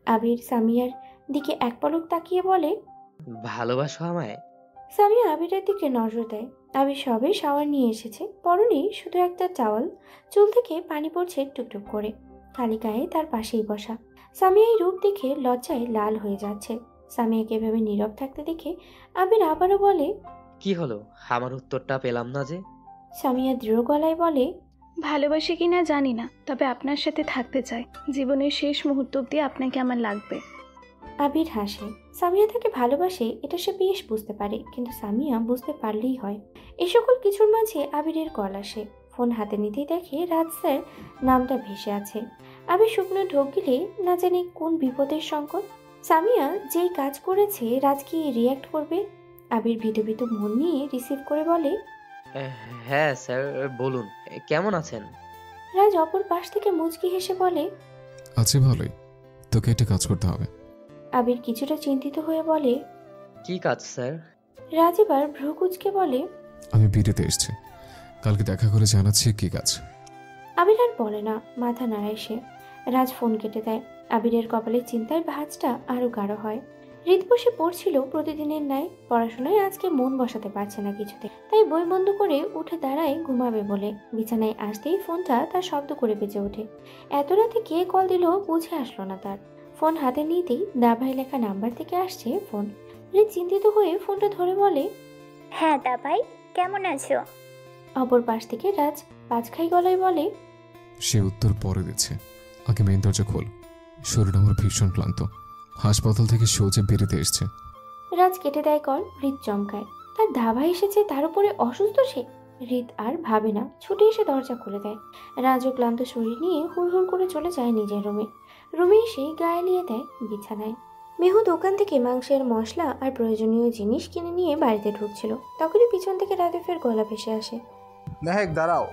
আবির সামিয়ার দিকে এক পলক তাকিয়ে বলে, ভালোবাসো আমায়? সামিয়া আবিরের দিকে নজর দেয়। আবির সবে শাওয়ার নিয়ে এসেছে, পরনে শুধু একটা টাওয়াল, চুল থেকে পানি পড়ছে টুকটুক করে। খালি গায়ে তার পাশেই বসা। সামিয়া এই রূপ দেখে লজ্জায় লাল হয়ে যাচ্ছে। সামিয়াকে ভেবে নীরব থাকতে দেখে আবির আবারও বলে, কি হলো? আমার উত্তরটা পেলাম না যে। সামিয়া দৃঢ় গলায় বলে, ভালোবাসি কিনা জানি না, তবে আপনার সাথে থাকতে চাই। জীবনের শেষ মুহূর্ত অবধি আপনাকে আমার লাগবে। আবির হাসে। সামিয়া তাকে ভালোবাসে এটা সে বেশ বুঝতে পারে, কিন্তু সামিয়া বুঝতে পারলেই হয়। এ সকল কিছুর মাঝে আবিরের কল আসে। ফোন হাতে নিতেই দেখে রাজ স্যার নামটা ভেসে আছে। আবির শুকনো ঢোক গিলে না জানি কোন বিপদের সংকট। সামিয়া যেই কাজ করেছে রাজ কি রিয়্যাক্ট করবে? আবির ভীতু ভীতু মন নিয়ে রিসিভ করে বলে, হ্যাঁ স্যার, বলুন কেমন আছেন? রাজ অপর পাশ থেকে মুচকি হেসে বলে, আছি ভালোই, তোকে একটা কাজ করতে হবে। আবির কিছুটা চিন্তিত হয়ে বলে, কি কাজ স্যার? রাজ এবার ভ্রু কুঁচকে বলে, আমি বিড়িতে এসেছি, কালকে দেখা করে জানাচ্ছি কি কাজ। আবির আর বলে না, মাথা নাড়ায় সে। রাজ ফোন কেটে দেয়। আবিরের কপালে চিন্তার ভাঁজটা আরো গাঢ় হয়। হৃদ বসে পড়ছিল প্রতিদিনের ন্যায়। পড়াশোনায় আজকে মন বসাতে পারছে না কিছুতে, তাই বই বন্ধ করে উঠে দাঁড়ায় ঘুমাবে বলে। বিছানায় আসতেই ফোনটা তার শব্দ করে বেজে ওঠে। এত রাতে কে কল দিল বুঝে আসলো না তার। ফোন হাতে নিতেই দাভাই লেখা নাম্বার থেকে আসছে ফোন। হৃদ চিন্তিত হয়ে ফোনটা ধরে বলে, হ্যাঁ দাবাই, কেমন আছো? অপর পাশ থেকে রাজ পাঁচখাই গলায় বলে, সে উত্তর পরে দিচ্ছে, আগে মেইন দরজা খোল। শরীর আমার ভীষণ ক্লান্ত, হাসপাতাল থেকে সোজা বেরিতে এসছে। রাজ কেটে দেয় কল। হৃদ চমকায়। তার ধাবা এসেছে, তার উপরে অসুস্থ সে। হৃদ আর ভাবে না, ছুটে এসে দরজা খুলে দেয়। রাজও ক্লান্ত শরীর নিয়ে হুড়হুড় করে চলে যায় নিজের রুমে। রুমে এসে গায়ে নিয়ে দেয় বিছানায়। মেহু দোকান থেকে মাংসের মশলা আর প্রয়োজনীয় জিনিস কিনে নিয়ে বাড়িতে ঢুকছিল, তখনই পিছন থেকে রাদিফের গলা ভেসে আসে, মেহেক দাঁড়াও।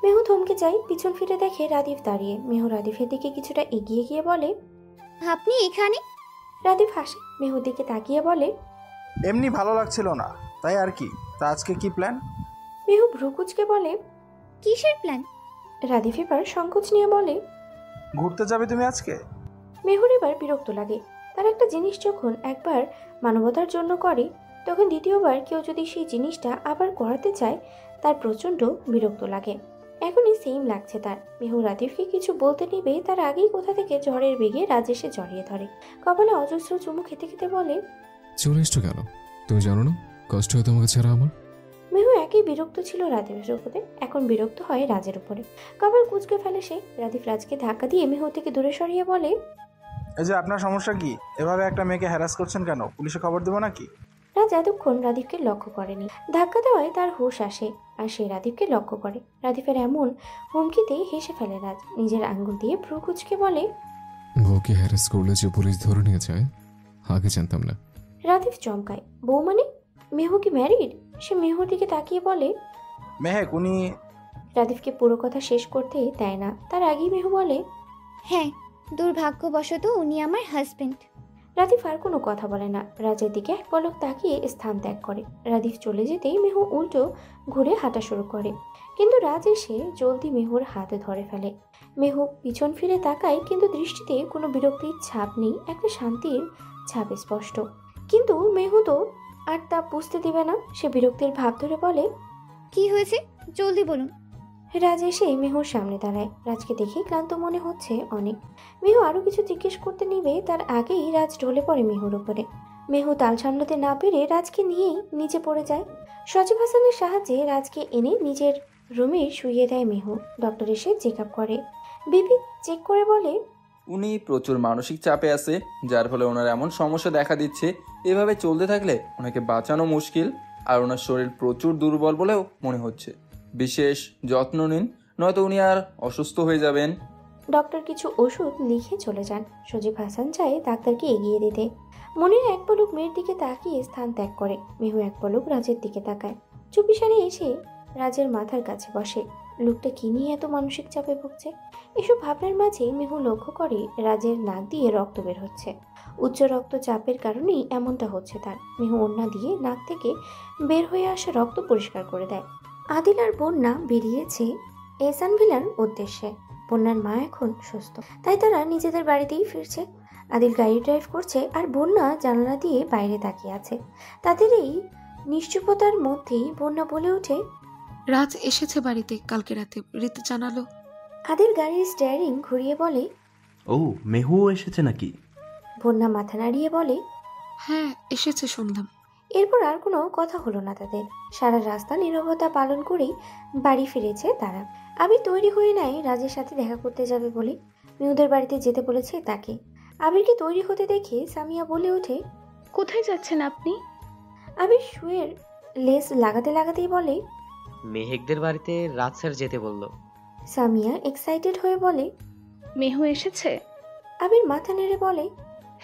মেহু থমকে যায়। পিছন ফিরে দেখে রাদিফ দাঁড়িয়ে। মেহু রাদিফের দিকে কিছুটা এগিয়ে গিয়ে বলে, আপনি এখানে? রাদিফ হাসে। মেহুর দিকে তাকিয়ে বলে, এমনি ভালো লাগছিল না, তাই আর কি। তা আজকে কি প্ল্যান? মেহু ভ্রুকুচকে বলে, কিসের প্ল্যান? রাধিফ এবার সংকোচ নিয়ে বলে, ঘুরতে যাবে তুমি আজকে? মেহুর এবার বিরক্ত লাগে। তার একটা জিনিস যখন একবার মানবতার জন্য করে, তখন দ্বিতীয়বার কেউ যদি সেই জিনিসটা আবার করাতে চায় তার প্রচণ্ড বিরক্ত লাগে। এখনই সেম লাগছে তার। মেহু রাধিফকে কিছু বলতে নেবে তার আগেই কোথা থেকে ঝড়ের বেগে রাজ এসে জড়িয়ে ধরে। কপালে অজস্র চুমু খেতে খেতে বলে, চলে এসছো কেন? তুমি জানো না কষ্ট হয় তোমাকে ছাড়া আমার? মেহু একই বিরক্ত ছিল রাধিফের উপরে, এখন বিরক্ত হয় রাজের উপরে। কপাল কুঁচকে ফেলে সে। রাধিফ রাজকে ধাক্কা দিয়ে মেহু থেকে দূরে সরিয়ে বলে, এই যে আপনার সমস্যা কি? এভাবে একটা মেয়েকে হ্যারাস করছেন কেন? পুলিশে খবর দেবো নাকি? রাজ এতক্ষণ রাধিফকে লক্ষ্য করেনি। ধাক্কা দেওয়ায় তার হুঁশ আসে আর সে রাধিফকে লক্ষ্য করে। রাধিফের এমন হুমকিতে হেসে ফেলে রাজ। নিজের আঙ্গুল দিয়ে ভ্রু কুঁচকে বলে, বউকে হ্যারাস করলে যে পুলিশ ধরে নিয়ে যায়, আগে জানতাম না। রাধিফ চমকায়, বউ মানে? মেহু কি ম্যারিড? সে মেহুর দিকে তাকিয়ে বলে, মেহেক উনি। রাধিফকে পুরো কথা শেষ করতে দেয় না। তার আগেই মেহু বলে, হ্যাঁ, দুর্ভাগ্যবশত উনি আমার হাজবেন্ড। রাধিফ আর কোনো কথা বলে না। রাজের দিকে এক পলক তাকিয়ে স্থান ত্যাগ করে। রাধিফ চলে যেতেই মেহু উল্টো ঘুরে হাঁটা শুরু করে, কিন্তু রাজ এসে জলদি মেহুর হাতে ধরে ফেলে। মেহু পিছন ফিরে তাকায়, কিন্তু দৃষ্টিতে কোনো বিরক্তির ছাপ নেই, একটা শান্তির ছাপ স্পষ্ট। কিন্তু মেহু তো আর তা বুঝতে দিবে না। সে বিরক্তির ভাব ধরে বলে, কি হয়েছে জলদি বলুন। রাজ এসে মেহুর সামনে দাঁড়ায়। রাজকে দেখে ক্লান্ত মনে হচ্ছে অনেক। মেহু আরো কিছু জিজ্ঞেস করতে নিবে তার আগেই রাজ ঢলে পড়ে মেহুর উপরে। মেহু তাল সামলাতে না পেরে রাজকে নিয়েই নিচে পড়ে যায়। সজীব হাসানের সাহায্যে রাজকে এনে নিজের রুমে শুইয়ে দেয় মেহু। ডক্টর এসে চেক আপ করে। বিপি চেক করে বলে, উনি প্রচুর মানসিক চাপে আছে, যার ফলে ওনার এমন সমস্যা দেখা দিচ্ছে। এভাবে চলতে থাকলে ওনাকে বাঁচানো মুশকিল, আর ওনার শরীর প্রচুর দুর্বল বলেও মনে হচ্ছে। বিশেষ যত্ন নিন, নয়তো উনি আর অসুস্থ হয়ে যাবেন। ডক্টর কিছু ওষুধ লিখে চলে যান। সজীব হাসান চায় ডাক্তারকে এগিয়ে দিতে। মনির এক পলক মেয়ের দিকে তাকিয়ে স্থান ত্যাগ করে। মেহু এক পলক রাজের দিকে তাকায়। চুপিসারে এসে রাজের মাথার কাছে বসে। লোকটা কি নিয়ে এত মানসিক চাপে ভুগছে? এসব ভাবনার মাঝে মেহু লক্ষ্য করে রাজের নাক দিয়ে রক্ত বের হচ্ছে। উচ্চ রক্তচাপের কারণেই এমনটা হচ্ছে তার। মেহু ওড়না দিয়ে নাক থেকে বের হয়ে আসা রক্ত পরিষ্কার করে দেয়। আদিল আর বন্যা বেরিয়েছে এহসান ভিলার উদ্দেশ্যে। বন্যার মা এখন সুস্থ, তাই তারা নিজেদের বাড়িতেই ফিরছে। আদিল গাড়ি ড্রাইভ করছে আর বন্যা জানালা দিয়ে বাইরে তাকিয়ে আছে। তাদের এই নিশ্চুপতার মধ্যেই বন্যা বলে ওঠে, রাজ এসেছে বাড়িতে কালকে রাতে, রিতু জানালো। আদিল গাড়ির স্টিয়ারিং ঘুরিয়ে বলে, ও মেহুও এসেছে নাকি? বন্যা মাথা নাড়িয়ে বলে, হ্যাঁ এসেছে শুনলাম। এরপর আর কোনো কথা হলো না তাদের। সারা রাস্তা নীরবতা পালন করেই বাড়ি ফিরেছে তারা। আবির তৈরি হয়ে নেয় রাজের সাথে দেখা করতে যাবে বলে। মেহুদের বাড়িতে যেতে বলেছে তাকে। আবিরকে তৈরি হতে দেখে সামিয়া বলে ওঠে, কোথায় যাচ্ছেন আপনি? আবির শুয়ের লেস লাগাতে লাগাতেই বলে, মেহেকদের বাড়িতে রাত স্যার যেতে বলল। সামিয়া এক্সাইটেড হয়ে বলে, মেহু এসেছে? আবির মাথা নেড়ে বলে,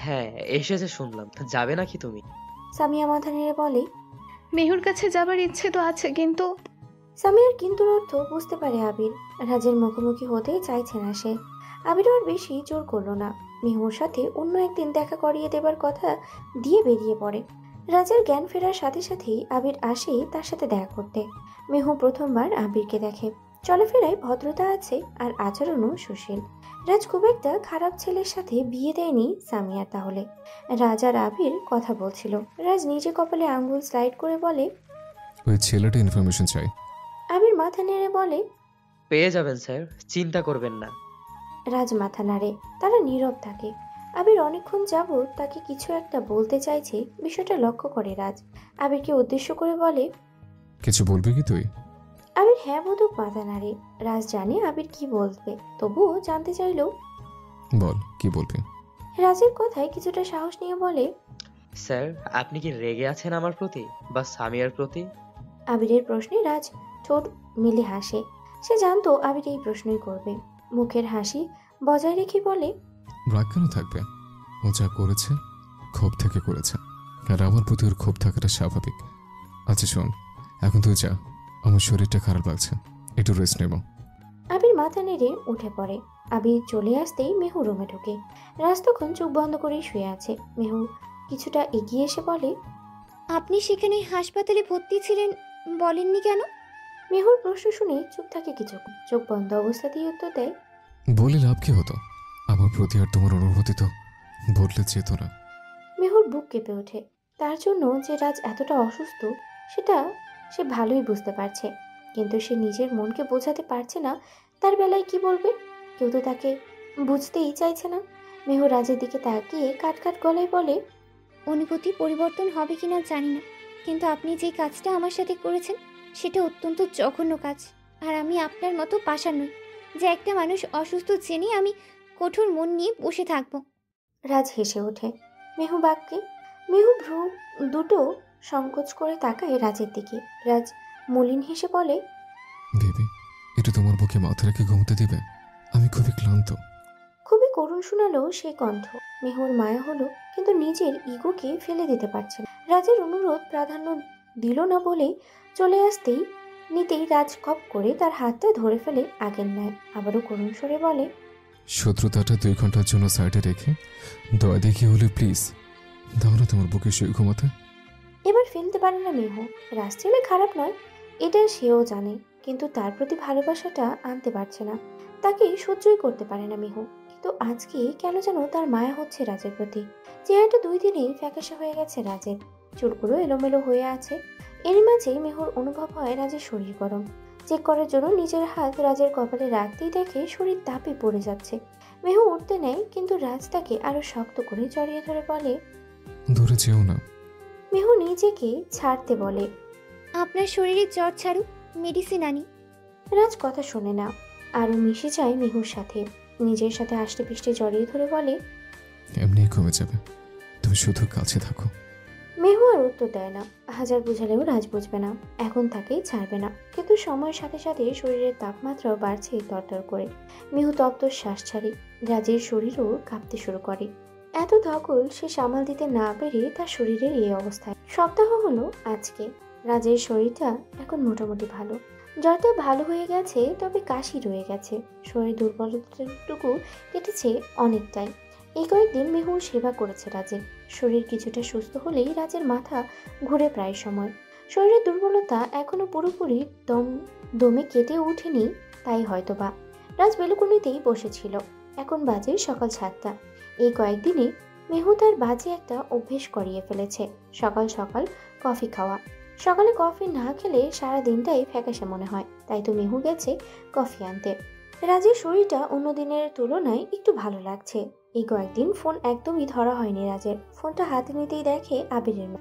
হ্যাঁ এসেছে শুনলাম। যাবে নাকি তুমি? সামিয়া মাথা নেড়ে বলে, মেহুর কাছে যাবার ইচ্ছে তো আছে, কিন্তু। সামিয়ার কিন্তুর অর্থ বুঝতে পারে আবির। রাজের মুখোমুখি হতে চাইছে না সে। আবির আর বেশি জোর করলো না। মেহুর সাথে অন্য একদিন দেখা করিয়ে দেবার কথা দিয়ে বেরিয়ে পড়ে। রাজের জ্ঞান ফেরার সাথে সাথেই আবির আসে তার সাথে দেখা করতে। মেহু প্রথমবার আবিরকে দেখে। চলাফেরায় ভদ্রতা আছে আর আচরণও সুশীল। রাজ খুব একটা খারাপ ছেলের সাথে বিয়ে দেয়নি সামিয়ার। তাহলে রাজ আর আবির কথা বলছিল। রাজ নিজে কপালে আঙ্গুল স্লাইড করে বলে, ওই ছেলেটা ইনফরমেশন চাই। আবির মাথা নেড়ে বলে, পেয়ে যাবেন স্যার, চিন্তা করবেন না। রাজ মাথা নাড়ে। তারা নীরব থাকে। আবির অনেকক্ষণ যাবৎ তাকে কিছু একটা বলতে চাইছে, বিষয়টা লক্ষ্য করে রাজ। আবিরকে উদ্দেশ্য করে বলে, কিছু বলবি কি তুই? আবির হ্যাঁ বোধক মাথা নাড়ে। রাজ জানে আবির কি বলবে, তবুও জানতে চাইলো, বল কি বলবি? রাজের কথায় কিছুটা সাহস নিয়ে বলে, স্যার আপনি কি রেগে আছেন আমার প্রতি বা সামিয়ার প্রতি? আবিরের প্রশ্নে রাজ ঠোঁট মেলে হাসে। সে জানতো আবির এই প্রশ্নই করবে। মুখের হাসি বজায় রেখে বলে, রাগ কেন থাকবে? ও যা করেছে ক্ষোভ থেকে করেছে, আর আমার প্রতি ওর ক্ষোভ থাকাটা স্বাভাবিক। আচ্ছা শোন, এখন তুই যা, আমার শরীরটা খারাপ লাগছে, একটু রেস্ট নেব। আবির মাথা নেড়ে উঠে পড়ে। আবির চলে আসতেই মেহু রুমে ঢোকে। রাজ তখন চোখ বন্ধ করেই শুয়ে আছে। মেহু কিছুটা এগিয়ে এসে বলে, আপনি সেখানে হাসপাতালে ভর্তি ছিলেন বলেননি কেন? মেহুর প্রশ্ন শুনে চুপ থাকে কিছুক্ষণ, চোখ বন্ধ অবস্থাতেই উত্তর দেয়, বলে লাভ কি হতো? আমার প্রতি আর তোমার অনুভূতি তো বদলে যেত না। মেহুর বুক কেঁপে ওঠে। তার জন্য যে রাজ এতটা অসুস্থ সেটা সে ভালোই বুঝতে পারছে, কিন্তু সে নিজের মনকে বোঝাতে পারছে না তার বেলায় কি বলবে। কেউ তো তাকে বুঝতেই চাইছে না। মেহু রাজের দিকে তাকিয়ে কাট কাট গলায় বলে, অনুভূতি পরিবর্তন হবে কিনা জানি না, কিন্তু আপনি যে কাজটা আমার সাথে করেছেন সেটা অত্যন্ত জঘন্য কাজ। আর আমি আপনার মতো পাষাণ নই যে একটা মানুষ অসুস্থ জেনে আমি কঠোর মন নিয়ে বসে থাকবো। রাজ হেসে ওঠে মেহু বাক্যে। মেহু ভ্রু দুটো সংকোচ করে তাকায় রাজের দিকে। রাজ মলিন হেসে বলে, বেবি, এটা তোমার বুকে মাথা রেখে ঘুমোতে দিবে? আমি খুবই ক্লান্ত। খুবই করুণ শোনালো সেই কণ্ঠ। মেহুর মায়া হলো, কিন্তু নিজের ইগোকে ফেলে দিতে পারছে না। রাজের অনুরোধ প্রাধান্য দিল না বলেই চলে আসতেই নিতেই রাজ কপ করে তার হাতটা ধরে ফেলে আগের ন্যায়। আবারও করুণ স্বরে বলে, শত্রুতাটা 2 ঘন্টার জন্য সাইডে রেখে দয়া দেখি হলে প্লিজ দাও না তোমার বুকে শুয়ে ঘুমাতে। এবার ফেলতে পারে না মেহু। রাজ ছেলে খারাপ নয়, এটা সেও জানে, কিন্তু তার প্রতি ভালোবাসাটা আনতে পারছে না। তাকে সহ্যই করতে পারে না মেহু। কিন্তু আজকে কেন যেন তার মায়া হচ্ছে রাজের প্রতি। চেহারাটা 2 দিনেই ফ্যাকাশে হয়ে গেছে রাজের, চুলগুলো এলোমেলো হয়ে আছে। এর মাঝে মেহুর অনুভব হয় রাজের শরীর গরম। চেক করার জন্য নিজের হাত রাজের কপালে রাখতেই দেখে শরীর তাপে পড়ে যাচ্ছে। মেহু উঠতে নেয়, কিন্তু রাজ তাকে আরো শক্ত করে জড়িয়ে ধরে বলে, দূরে যেও না। মেহু নিজেকে ছাড়তে বলে, আপনার শরীরে জ্বর ছাড়ুক, মেডিসিন আনি। রাজ কথা শোনে না, আরো মিশে যায় মেহুর সাথে। নিজের সাথে আষ্টে পিষ্টে জড়িয়ে ধরে বলে, এমনিই কমে যাবে, তুমি শুধু কাছে থাকো। মেহু আর উত্তর দেয় না। হাজার বুঝালেও রাজ বুঝবে না, এখন তাকেই ছাড়বে না। কিন্তু সময়ের সাথে সাথে শরীরের তাপমাত্রাও বাড়ছে তরতর করে। মেহু তপ্ত শ্বাস ছাড়ে, রাজের শরীরও কাঁপতে শুরু করে। এত ধকল সে সামাল দিতে না পেরে তার শরীরের এই অবস্থায়। সপ্তাহ হলো আজকে। রাজের শরীরটা এখন মোটামুটি ভালো। জ্বরটা ভালো হয়ে গেছে, তবে কাশি রয়ে গেছে। শরীর দুর্বলতাটুকু কেটেছে অনেকটাই। এই কয়েকদিন মেহু সেবা করেছে রাজের। শরীর কিছুটা সুস্থ হলেই রাজের মাথা ঘুরে প্রায় সময়। শরীরের দুর্বলতা এখনো পুরোপুরি দমে কেটে ওঠেনি, তাই হয়তো বা। রাজ বেলুকুনিতেই বসেছিল। এখন বাজে সকাল 7টা। এই কয়েকদিনে মেহু তার বাজে একটা অভ্যেস করিয়ে ফেলেছে, সকাল সকাল কফি খাওয়া। সকালে কফি না খেলে সারা দিনটাই ফ্যাকাশে মনে হয়, তাই তো মেহু গেছে কফি আনতে। রাজের শরীরটা অন্য দিনের তুলনায় একটু ভালো লাগছে। এই কয়েকদিন ফোন একদমই ধরা হয়নি রাজের। ফোনটা হাতে নিতেই দেখে আবিরের মা।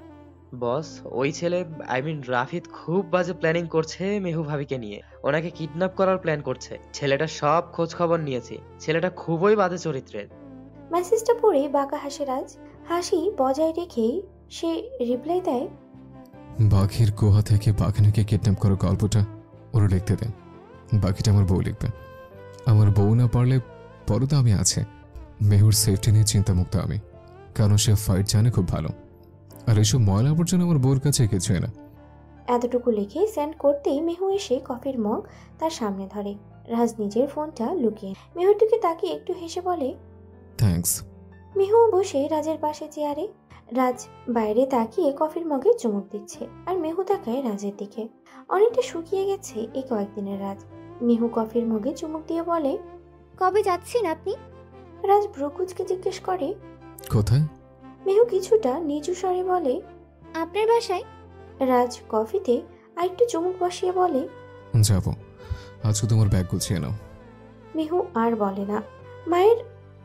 বস, ওই ছেলে রাফিদ খুব বাজে প্ল্যানিং করছে মেহু ভাবিকে নিয়ে। ওনাকে কিডন্যাপ করার প্ল্যান করছে। ছেলেটা সব খোঁজ খবর নিয়েছে। ছেলেটা খুবই বাজে চরিত্রের। মেসেজটা পড়ে বাঁকা হাসে রাজ। হাসি বজায় রেখেই সে রিপ্লাই দেয়, বাঘের গুহা থেকে বাঘিনীকে কিডন্যাপ করার গল্পটা ওরা লিখতে দেন। বাকিটা আমার বউ লিখবে। আমার বউ না পারলে পরে তো আমি আছে। মেহুর সেফটি নিয়ে চিন্তামুক্ত আমি, কারণ সে ফাইট জানে খুব ভালো। আর এসব ময়লা আবর্জনা আমার বউর কাছে কিছুই না। এতটুকু লিখে সেন্ড করতেই মেহু এসে কফির মগ তার সামনে ধরে। রাজ নিজের ফোনটা লুকিয়ে মেহুর দিকে তাকিয়ে একটু হেসে বলে, থ্যাঙ্কস। মেহু বসে রাজের পাশে চেয়ারে। রাজ বাইরে তাকিয়ে কফির মগে চুমুক দিচ্ছে, আর মেহু তাকায় রাজের দিকে। অনেকটা শুকিয়ে গেছে এই কয়েকদিনের রাজ। মেহু কফির মগে চুমুক দিয়ে বলে, কবে যাচ্ছেন আপনি? রাজ ভ্রুকুচকে জিজ্ঞেস করে, কোথায়? মেহু কিছুটা নিচু স্বরে বলে, আপনার বাসায়। রাজ কফিতে আরেকটু চুমুক বসিয়ে বলে, যাবো, আজকে তোমার ব্যাগ গুছিয়ে নাও। মেহু আর বলে না। মায়ের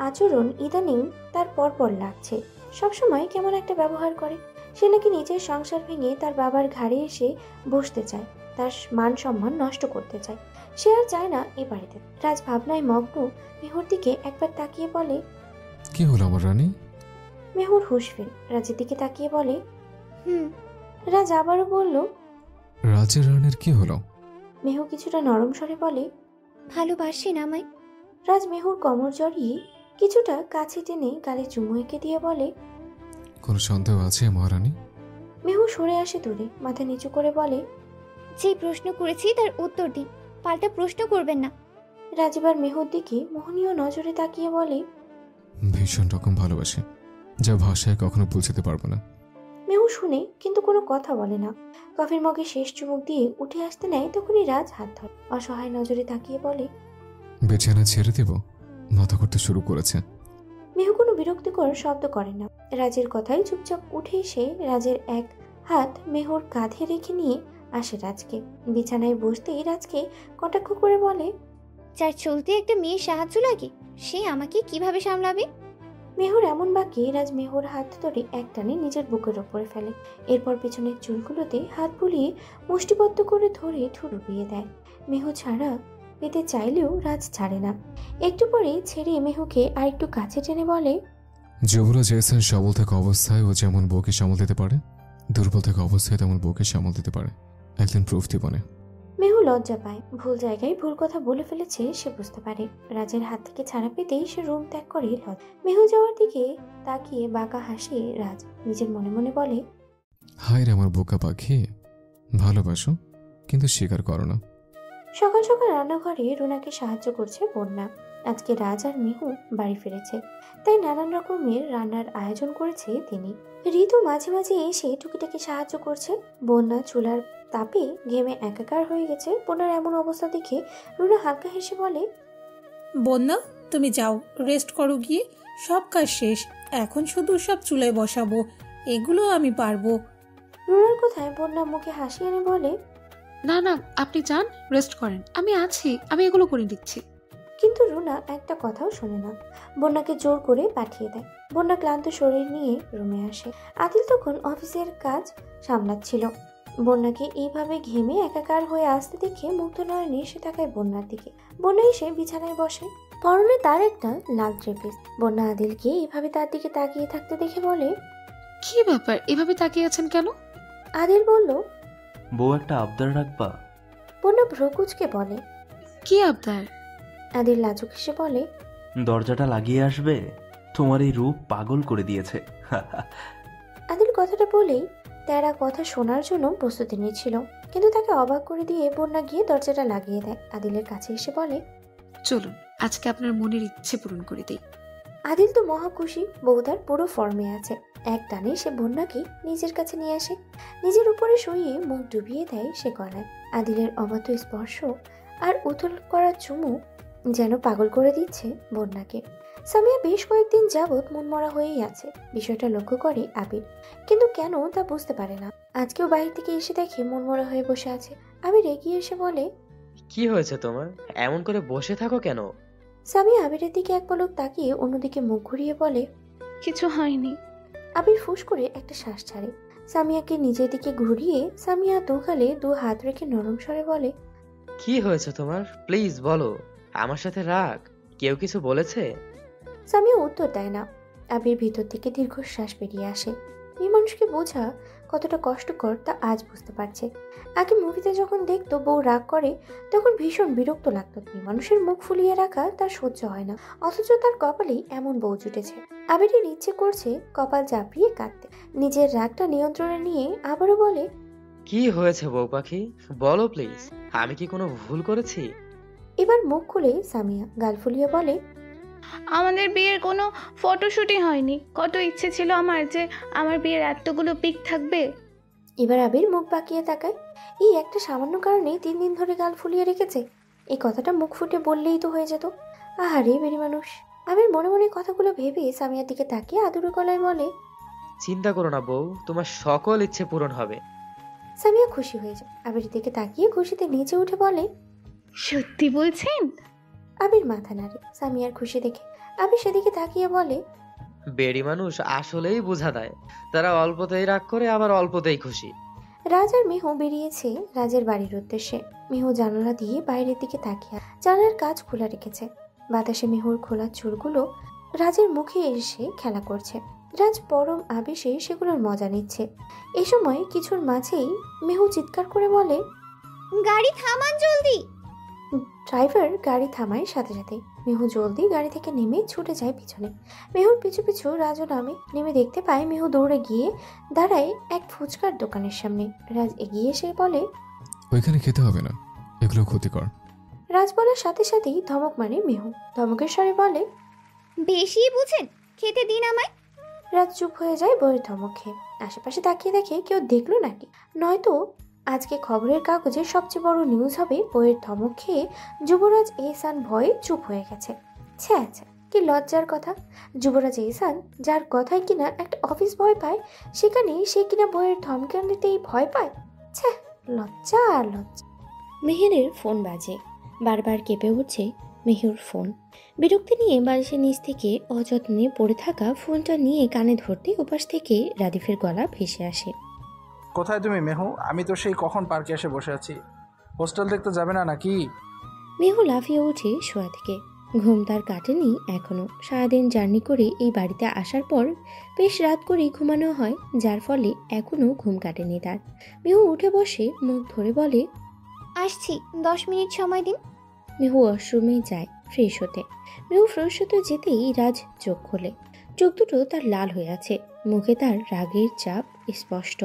আচরণ ইদানিং তার পরপর লাগছে। সবসময় কেমন একটা ব্যবহার করে। সে নাকি নিজের সংসার ভেঙে তার বাবার ঘাড়ে এসে বসতে চায়, তার মান সম্মান নষ্ট করতে চায়। সে আর চায় না এ বাড়িতে। রাজ ভাবনায় মগ্ন মেহুর দিকে একবার তাকিয়ে বলে, কি হলো আমার রানী? মেহুর হুঁশ ফের রাজের দিকে তাকিয়ে বলে, হুম। রাজ আবারও বলল, রাজের রানীর কি হলো? মেহু কিছুটা নরম স্বরে বলে, ভালোবাসেন আমায়? রাজ মেহুর কোমর জড়িয়ে কিছুটা কাছে টেনে গালে চুমু এঁকে দিয়ে বলে, কোনো সন্দেহ আছে মহারানী? মেহু সরে আসে দূরে, মাথা নিচু করে বলে, যে প্রশ্ন করেছি তার উত্তর দিন, পাল্টা প্রশ্ন করবেন না। রাজ এবার মেহুর দিকে মোহনীয় নজরে তাকিয়ে বলে, ভীষণ রকম ভালোবাসি, যা ভাষায় কখনো পৌঁছাতে পারবো না। মেহু শুনে কিন্তু কোনো কথা বলে না। কফির মগে শেষ চুমুক দিয়ে উঠে আসতে নেয়, তখনই রাজ হাত ধরে অসহায় নজরে তাকিয়ে বলে, বেচানা ছেড়ে দেব? মাথা করতে শুরু করেছে। মেহু কোনো বিরক্তিকর শব্দ করে না। রাজের কথায় চুপচাপ উঠে এসে রাজের এক হাত মেহুর কাঁধে রেখে নিয়ে আসে রাজকে। বিছানায় বসতেই রাজকে কটাক্ষ করে বলে, যার চলতে একটা মেয়ের সাহায্য লাগে সে আমাকে কিভাবে সামলাবে? মেহুর এমন বাক্যে রাজ মেহুর হাত ধরে একটানে নিজের বুকের ওপরে ফেলে। এরপর পেছনের চুলগুলোতে হাত বুলিয়ে মুষ্টিবদ্ধ করে ধরে ঠুট ডুবিয়ে দেয়। মেহু ছাড়া পেতে চাইলেও রাজ ছাড়ে না। একটু পরে ছেড়ে মেহুকে আরেকটু কাছে টেনে বলে, যুবরাজ এহসান সবল থাকা অবস্থায় ও যেমন বউকে সামাল দিতে পারে, দুর্বল থাকা অবস্থায় তেমন বউকে সামাল দিতে পারে। একদিন প্রুফ দিবনে। মেহু লজ্জা পায়। ভুল জায়গায় ভুল কথা বলে ফেলেছে সে বুঝতে পারে। রাজের হাত থেকে ছাড়া পেতেই সে রুম ত্যাগ করে মেহু যাওয়ার দিকে তাকিয়ে বাঁকা হাসে রাজ। নিজের মনে মনে বলে, হায় রে আমার বোকা পাখি, ভালোবাসো কিন্তু স্বীকার করো না। সকাল সকাল রান্নাঘরে রুনাকে সাহায্য করছে বন্যা। আজকে রাজ আর মেহু বাড়ি ফিরেছে, তাই নানান রকমের রান্নার আয়োজন করেছে তিনি। ঋতু মাঝে মাঝে এসে টুকিটাকি সাহায্য করছে। বন্যা চুলার তাপে ঘেমে একাকার হয়ে গেছে। বন্যার এমন অবস্থা দেখে রুনা হালকা হেসে বলে, বন্যা তুমি যাও, রেস্ট করো গিয়ে, সব কাজ শেষ, এখন শুধু সব চুলায় বসাবো, এগুলো আমি পারবো। রুনার কথায় বন্যা মুখে হাসি এনে বলে, না না, আপনি যান, রেস্ট করেন, আমি আছি, আমি এগুলো করে দিচ্ছি। কিন্তু রুনা একটা কথাও শোনে না, বন্যাকে জোর করে পাঠিয়ে দেয়। বন্যা ক্লান্ত শরীর নিয়ে রুমে আসে। আদিল তখন অফিসের কাজ সামলাচ্ছিল। বন্যাকে এইভাবে ঘেমে একাকার হয়ে আসতে দেখে মুগ্ধ নয়নে সে তাকায় বন্যার দিকে। বন্যা এসে বিছানায় বসে, পরনে তার একটা লাল ট্রেপিস। বন্যা আদিলকে এইভাবে তার দিকে তাকিয়ে থাকতে দেখে বলে, কি ব্যাপার, এভাবে তাকিয়ে আছেন কেন? আদিল বলল, বউ একটা আবদার রাখবা? বন্যা ভ্রকুচকে বলে, কি আবদার? আদিল লাজুক হেসে বলে, দরজাটা লাগিয়ে আসবে, তোমার এই রূপ পাগল করে দিয়েছে। আদিল কথাটা বলেই তেরা কথা শোনার জন্য প্রস্তুতি নিচ্ছিল, কিন্তু তাকে অবাক করে দিয়ে বন্যা গিয়ে দরজাটা লাগিয়ে দেয়। আদিলের কাছে এসে বলে, চলুন আজকে আপনার মনের ইচ্ছে পূরণ করে দেই। আদিল তো মহা খুশি, বউ তার পুরো ফর্মে আছে। এক টানে সে বন্যাকে নিজের কাছে নিয়ে আসে, নিজের উপরে শুইয়ে মুখ ডুবিয়ে দেয় সে গলায়। আদিলের অবাত স্পর্শ আর উথল করা চুমু যেন পাগল করে দিচ্ছে বন্যাকে। সামিয়া বেশ কয়েকদিন যাবৎ মনমরা হয়েই আছে। বিষয়টা লক্ষ্য করে আবির, কিন্তু কেন তা বুঝতে পারে না। আজকেও বাইরে থেকে এসে দেখে মনমরা হয়ে বসে আছে। আবির এগিয়ে এসে বলে, কি হয়েছে তোমার, এমন করে বসে থাকো কেন? সামিয়া আবিরের দিকে এক পলক তাকিয়ে অন্যদিকে মুখ ঘুরিয়ে বলে, কিছু হয়নি। আবির ফুস করে একটা শ্বাস ছাড়ে। সামিয়াকে নিজের দিকে ঘুরিয়ে সামিয়া দুগালে দু হাত রেখে নরম স্বরে বলে, কি হয়েছে তোমার, প্লিজ বলো, আমার সাথে রাগ, কেউ কিছু বলেছে? সামিয়া উত্তর দেয় না। আবির ভিতর থেকে দীর্ঘশ্বাস বেরিয়ে আসে। মেয়ে মানুষকে বোঝা কতটা কষ্টকর তা আজ বুঝতে পারছে। আগে মুভিতে যখন দেখতো বউ রাগ করে তখন ভীষণ বিরক্ত লাগতো। মেয়ে মানুষের মুখ ফুলিয়ে রাখা তার সহ্য হয় না, অথচ তার কপালেই এমন বউ জুটেছে। আবিরের ইচ্ছে করছে কপাল চাপিয়ে কাঁদতে। নিজের রাগটা নিয়ন্ত্রণে নিয়ে আবারও বলে, কি হয়েছে বউ পাখি, বলো প্লিজ, আমি কি কোনো ভুল করেছি? এবার মুখ খুলে সামিয়া গাল ফুলিয়ে বলে, আমাদের বিয়ের কোনো ফটোশুটই হয়নি। কত ইচ্ছে ছিল আমার যে আমার বিয়ের এতগুলো পিক থাকবে। এবার আবির মুখ বাঁকিয়ে তাকায়। এই একটা সামান্য কারণে 3 দিন ধরে গাল ফুলিয়ে রেখেছে। এই কথাটা মুখ ফুটে বললেই তো হয়ে যেত। আহারে বেরি মানুষ। আবির মনে মনে কথাগুলো ভেবে সামিয়ার দিকে তাকিয়ে আদুরে গলায় বলে, চিন্তা করো না বউ, তোমার সকল ইচ্ছে পূরণ হবে। সামিয়া খুশি হয়ে যায়। আবিরের দিকে তাকিয়ে খুশিতে নিচে উঠে বলে, সত্যি বলছেন? আবির মাথা নাড়ে সামিয়ার খুশি দেখে। আবির সেদিকে তাকিয়ে বলে, বেড়ি মানুষ আসলেই বোঝা দেয়, তারা অল্পতেই রাগ করে আবার অল্পতেই খুশি। রাজ আর মেহু বেরিয়েছে রাজের বাড়ির উদ্দেশ্যে। মেহু জানালা দিয়ে বাইরের দিকে তাকিয়ে জানালার কাজ খোলা রেখেছে। বাতাসে মেহুর খোলা চুলগুলো রাজের মুখে এসে খেলা করছে। রাজ পরম আবেশে সেগুলোর মজা নিচ্ছে। এই সময় কিছুর মাঝেই মেহু চিৎকার করে বলে, গাড়ি থামান জলদি। ড্রাইভার গাড়ি থামায় সাথে সাথে। মেহু জলদি গাড়ি থেকে নেমে ছুটে যায় পিছনে। মেহুর পিছু পিছু রাজও নেমে দেখতে পায় মেহু দৌড়ে গিয়ে দাঁড়ায় এক ফুচকার দোকানের সামনে। রাজ এগিয়ে এসে বলে, ওইখানে খেতে হবে না, এগুলো ক্ষতিকর। রাজ বলার সাথে সাথেই ধমক মারে মেহু। ধমকের স্বরে বলে, বেশি বুঝেন, খেতে দিন আমায়। রাত চুপ হয়ে যায় বইয়ের ধমক খেয়ে। আশেপাশে তাকিয়ে দেখে কেউ দেখলো নাকি, নয়তো আজকে খবরের কাগজে সবচেয়ে বড় নিউজ হবে বইয়ের ধমক খেয়ে যুবরাজ এহসান ভয়ে চুপ হয়ে গেছে। ছ্যা ছ্যা, কি লজ্জার কথা। যুবরাজ এহসান, যার কথায় কিনা একটা অফিস ভয় পায়, সেখানে সে কিনা বইয়ের ধমকানিতেই ভয় পায়। ছ্যা, লজ্জা আর লজ্জা। মেহেরের ফোন বাজে। বারবার কেঁপে উঠছে মেহুর ফোন। বিরক্তি নিয়ে বালিশের নিচ থেকে অযত্নে পড়ে থাকা ফোনটা নিয়ে কানে ধরতে ওপাশ থেকে রাদিফের গলা ভেসে আসে। কোথায় তুমি মেহু? আমি তো সেই কখন পার্কে এসে বসে আছি। হোস্টেল দেখতে যাবে না নাকি? মেহু লাফিয়ে ওঠে শোয়া থেকে। ঘুম তার কাটেনি এখনো। সারাদিন জার্নি করে এই বাড়িতে আসার পর বেশ রাত করেই ঘুমানো হয়, যার ফলে এখনো ঘুম কাটেনি তার। মেহু উঠে বসে, মুখ ধরে বলে, আসছি, 10 মিনিট সময় দিন। মেহু ওয়াশরুমে যায় ফ্রেশ হতে। মেহু ফ্রেশ হতে যেতেই রাজ চোখ খোলে। চোখ দুটো তার লাল হয়ে আছে, মুখে তার রাগের চাপ স্পষ্ট।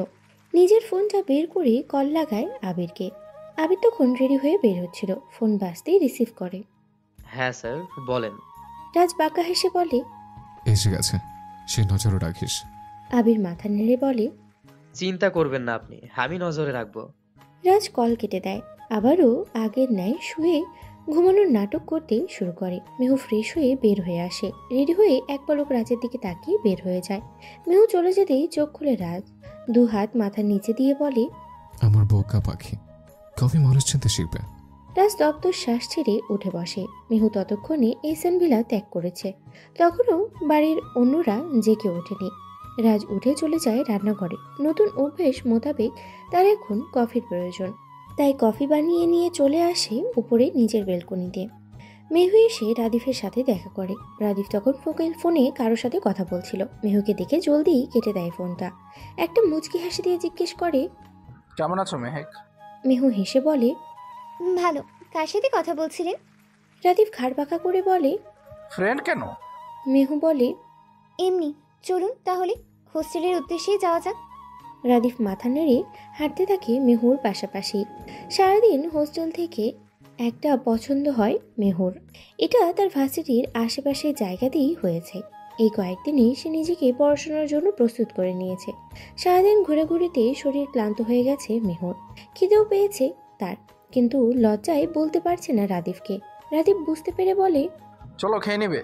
নিজের ফোনটা বের করে কল লাগায় আবিরকে। আবির তখন রেডি হয়ে বের হচ্ছিল, ফোন বাজতেই রিসিভ করে। হ্যাঁ স্যার, বলেন। রাজ বাঁকা হেসে বলে, এসে গেছে, সে নজরও রাখিস। আবির মাথা নেড়ে বলে, চিন্তা করবেন না আপনি, আমি নজরে রাখবো। রাজ কল কেটে দেয়। আবারও আগের ন্যায় শুয়ে ঘুমানোর নাটক করতে শুরু করে। মেহু ফ্রেশ হয়ে বের হয়ে আসে। রেডি হয়ে এক পলক রাজের দিকে তাকিয়ে বের হয়ে যায়। মেহু চলে যেতেই চোখ খুলে রাজ দু হাত মাথার নিচে দিয়ে বলে, আমার বোকা পাখি, কবে মানুষ চিনতে শিখবে? রাজ দপ্তর শ্বাস ছেড়ে উঠে বসে। মেহু ততক্ষণে এসএন ভিলা ত্যাগ করেছে। তখনও বাড়ির অন্যরা জেগে ওঠেনি। রাজ উঠে চলে যায় রান্নাঘরে। নতুন অভ্যেস মোতাবেক তার এখন কফির প্রয়োজন, তাই কফি বানিয়ে নিয়ে চলে আসে উপরে নিজের বেলকনিতে। মেহু এসে রাদিফের সাথে দেখা করে। রাদিফ তখন ফোনে কারোর সাথে কথা বলছিল। মেহুকে দেখে জলদি কেটে দেয় ফোনটা। একটা মুচকি হাসি দিয়ে জিজ্ঞেস করে, কেমন আছো মেহেক? মেহু হেসে বলে, ভালো। কার সাথে কথা বলছিলেন? রাদিফ ঘাড় বাঁকা করে বলে, ফ্রেন্ড কেন? মেহু বলে, এমনি। চলুন তাহলে হোস্টেলের উদ্দেশ্যেই যাওয়া যাক। রাদিফ মাথা নেড়ে হাঁটতে থাকে মেহুর পাশাপাশি। সারাদিন হোস্টেল থেকে একটা পছন্দ হয় মেহুর। এটা তার ভার্সিটির আশেপাশের জায়গাতেই হয়েছে। এই কয়েকদিনই সে নিজেকে পড়াশোনার জন্য প্রস্তুত করে নিয়েছে। সারাদিন ঘুরে ঘুরেতে শরীর ক্লান্ত হয়ে গেছে মেহুর। খিদেও পেয়েছে তার, কিন্তু লজ্জায় বলতে পারছে না রাদিফকে। রাদিফ বুঝতে পেরে বলে, চলো খেয়ে নেবে।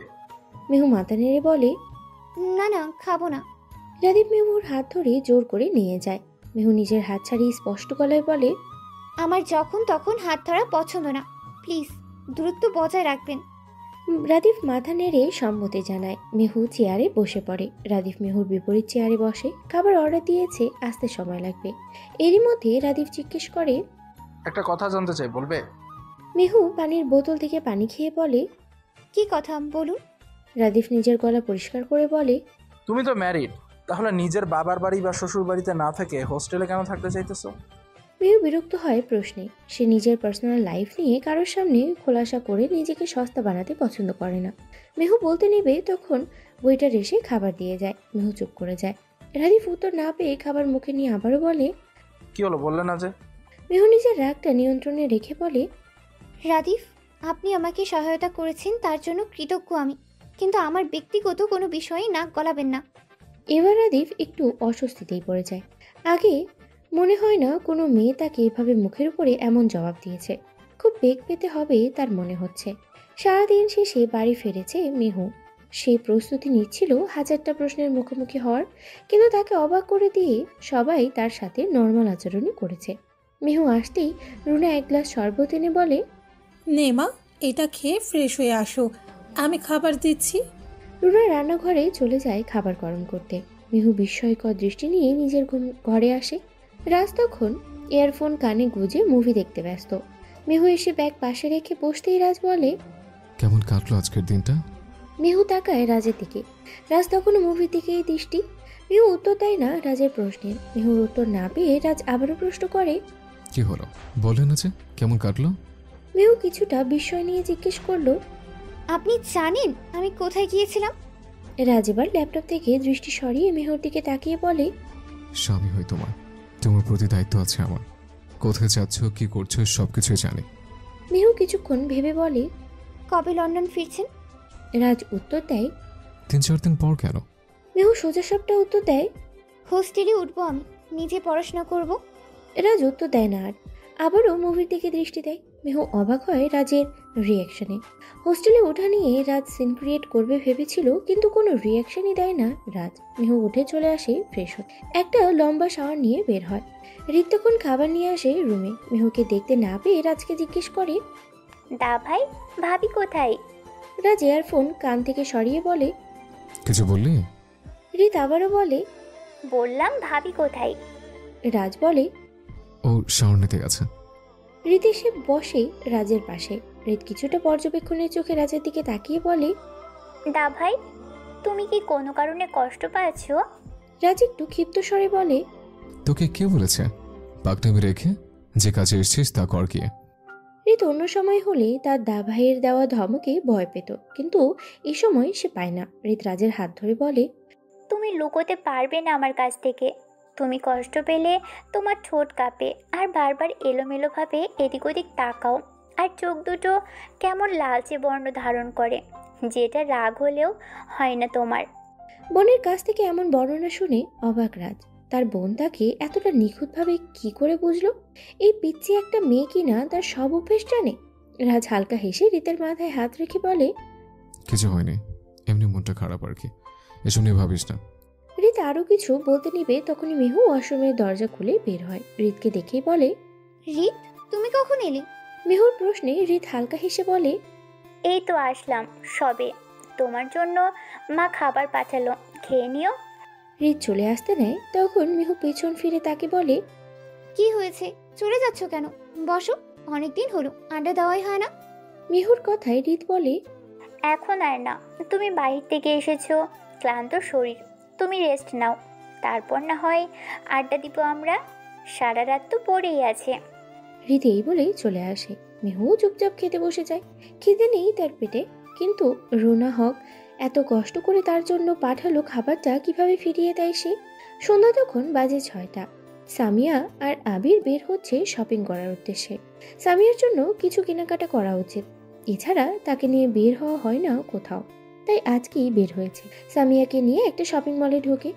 মেহু মাথা নেড়ে বলে, না না, খাবো না। রাদিফ মেহুর হাত ধরে জোর করে নিয়ে যায়। মেহু নিজের হাত ছাড়িয়ে স্পষ্ট গলায় বলে, আমার যখন তখন হাত ধরা পছন্দ না, প্লিজ দূরত্ব বজায় রাখবেন। রাদিফ মাথা নেড়ে সম্মতি জানায়। মেহু চেয়ারে বসে পড়ে। রাদিফ মেহুর বিপরীত চেয়ারে বসে। খাবার অর্ডার দিয়েছে, আসতে সময় লাগবে। এরই মধ্যে রাদিফ জিজ্ঞেস করে, একটা কথা জানতে চাই, বলবে? মেহু পানির বোতল থেকে পানি খেয়ে বলে, কি কথা বলুন। রাদিফ নিজের গলা পরিষ্কার করে বলে, তুমি তো ম্যারিড, তাহলে নিজের বাবার বাড়ি বা শ্বশুর বাড়িতে না থেকে হোস্টেলে কেন থাকতে চাইতেছো? মেহু বিরক্ত হয় প্রশ্নে। সে নিজের পার্সোনাল লাইফ নিয়ে কারোর সামনে খোলাসা করে নিজেকে সস্তা বানাতে পছন্দ করে না। মেহু বলতে নেবে তখন ওয়েটার এসে খাবার দিয়ে যায়। মেহু চুপ করে যায়। রাদিফ উত্তর না পেয়ে খাবার মুখে নিয়ে আবারও বলে, কি হলো, বললে না যে? মেহু নিজের রাগটা নিয়ন্ত্রণে রেখে বলে, রাদিফ, আপনি আমাকে সহায়তা করেছেন, তার জন্য কৃতজ্ঞ আমি, কিন্তু আমার ব্যক্তিগত কোনো বিষয়ে নাক গলাবেন না। এবার রাদিফ একটু অস্বস্তিতেই পড়ে যায়। আগে মনে হয় না কোনো মেয়ে তাকে এভাবে মুখের উপরে এমন জবাব দিয়েছে। খুব বেগ পেতে হবে তার মনে হচ্ছে। সারাদিন শেষে বাড়ি ফিরেছে মেহু। সেই প্রস্তুতি নিচ্ছিল হাজারটা প্রশ্নের মুখোমুখি হওয়ার, কিন্তু তাকে অবাক করে দিয়ে সবাই তার সাথে নর্মাল আচরণই করেছে। মেহু আসতেই রুনা এক গ্লাস শরবত এনে বলে, নে মা, এটা খেয়ে ফ্রেশ হয়ে আসো, আমি খাবার দিচ্ছি। রুনা রান্নাঘরে চলে যায় খাবার গরম করতে। মেহু বিস্ময়কর দৃষ্টি নিয়ে নিজের ঘরে আসে। রাজ তখন ইয়ারফোন কানে গুঁজে মুভি দেখতে ব্যস্ত। মেহু এসে ব্যাগ পাশে রেখে বসতেই রাজ বলে, কেমন কাটলো আজকের দিনটা? মেহু তাকায় রাজের দিকে। রাজ তখনও মুভির দিকেই দৃষ্টি। মেহু উত্তর দেয় না রাজের প্রশ্নের। মেহুর উত্তর না পেয়ে রাজ আবারও প্রশ্ন করে, কি হলো বলে না যে কেমন কাটলো? মেহু কিছুটা বিস্ময় নিয়ে জিজ্ঞেস করলো, আপনি জানেন আমি কোথায় গিয়েছিলাম? রাজ এবার ল্যাপটপ থেকে দৃষ্টি সরিয়ে মেহুর দিকে তাকিয়ে বলে, স্বামী হই তোমার প্রতি দায়িত্ব আছে আমার। কোথায় যাচ্ছ, কি করছো, সবকিছুই জানি। মেহু কিছুক্ষণ ভেবে বলে, কবে লন্ডন ফিরছেন? রাজ উত্তর দেয়, 3-4 দিন পর। কেন? মেহু সোজাসাপটা উত্তর দেয়, হোস্টেলে উঠবো আমি, নিজে পড়াশোনা করব। রাজ উত্তর দেয় না আর আবারও মুভির দিকে দৃষ্টি দেয়। মেহু অবাক হয় রাজের রিয়াকশনে। হোস্টেলে ওঠা নিয়ে রাজ সিন ক্রিয়েট করবে ভেবেছিল, কিন্তু কোনো রিয়াকশনই দেয় না রাজ। মেহু উঠে চলে আসে ফ্রেশ হতে, একটা লম্বা শাওয়ার নিয়ে বের হয়। ঋত তখন খাবার নিয়ে আসে রুমে। মেহুকে দেখতে না পেয়ে রাজকে জিজ্ঞেস করে, দা ভাই, ভাবি কোথায়? রাজ ইয়ারফোন কান থেকে সরিয়ে বলে, কিছু বললি? ঋত আবারও বলে, বললাম ভাবি কোথায়। রাজ বলে, ও শাওয়ার নিতে গেছে। ঋত এসে বসে রাজের পাশে। ঋত কিছুটা পর্যবেক্ষণের চোখে রাজের দিকে তাকিয়ে বলে, দা ভাই, তুমি কি কোনো কারণে কষ্ট পাচ্ছ? রাজ একটু ক্ষিপ্ত স্বরে বলে, তোকে কে বলেছে? পাকনামি রেখে যে কাজে এসেছিস তা কর গিয়ে। ঋত অন্য সময় হলে তার দা ভাইয়ের দেওয়া ধমকে ভয় পেত, কিন্তু এই সময় সে পায় না। ঋত রাজের হাত ধরে বলে, তুমি লুকোতে পারবে না আমার কাছ থেকে। তুমি কষ্ট পেলে তোমার ঠোঁট কাঁপে আর বারবার এলোমেলোভাবে এদিক ওদিক তাকাও, আর চোখ দুটো কেমন লালচে বর্ণ ধারণ করে, যেটা রাগ হলেও হয় না তোমার। বোনের কাছ থেকে এমন বর্ণনা শুনে অবাক রাজ। তার বোন তাকে এতটা নিখুঁতভাবে কি করে বুঝলো? এই পিচ্ছি একটা মেয়ে কিনা তার সব অভ্যেস জানে। রাজ হালকা হেসে ঋতের মাথায় হাত রেখে বলে, কিছু হয়নি, এমনি মনটা খারাপ আর কি, এসব নিয়ে ভাবিস না। ঋত আরো কিছু বলতে নিবে, তখনই মেহু ওয়াশরুমের দরজা খুলে বের হয়। ঋতকে দেখেই বলে, ঋত, তুমি কখন এলে? মেহুর প্রশ্নে ঋত হালকা হেসে বলে, এই তো আসলাম সবে, তোমার জন্য মা খাবার পাঠালো, খেয়ে নিও। ঋত চলে আসতে নেয়, তখন মেহু পেছন ফিরে তাকে বলে, কি হয়েছে, চলে যাচ্ছ কেন? বসো, অনেকদিন হলো আড্ডা দেওয়াই হয় না। মেহুর কথায় ঋত বলে, এখন আর না, তুমি বাইরে থেকে এসেছো, ক্লান্ত শরীর, তুমি রেস্ট নাও, তারপর না হয় আড্ডা দিব আমরা, সারা রাত তো পড়েই আছে। ঋত এই বলেই চলে আসে। মেহু চুপচাপ খেতে বসে যায়। খিদে নেই তার পেটে, কিন্তু রোনা হক এত কষ্ট করে তার জন্য পাঠালো খাবারটা কিভাবে ফিরিয়ে দেয় সে? সন্ধ্যা তখন বাজে 6টা। সামিয়া আর আবির বের হচ্ছে শপিং করার উদ্দেশ্যে। সামিয়ার জন্য কিছু কেনাকাটা করা উচিত, এছাড়া তাকে নিয়ে বের হওয়া হয় না কোথাও, তাই আজকেই বের হয়েছে। সামিয়াকে নিয়ে একটা শপিং মলে ঢোকে,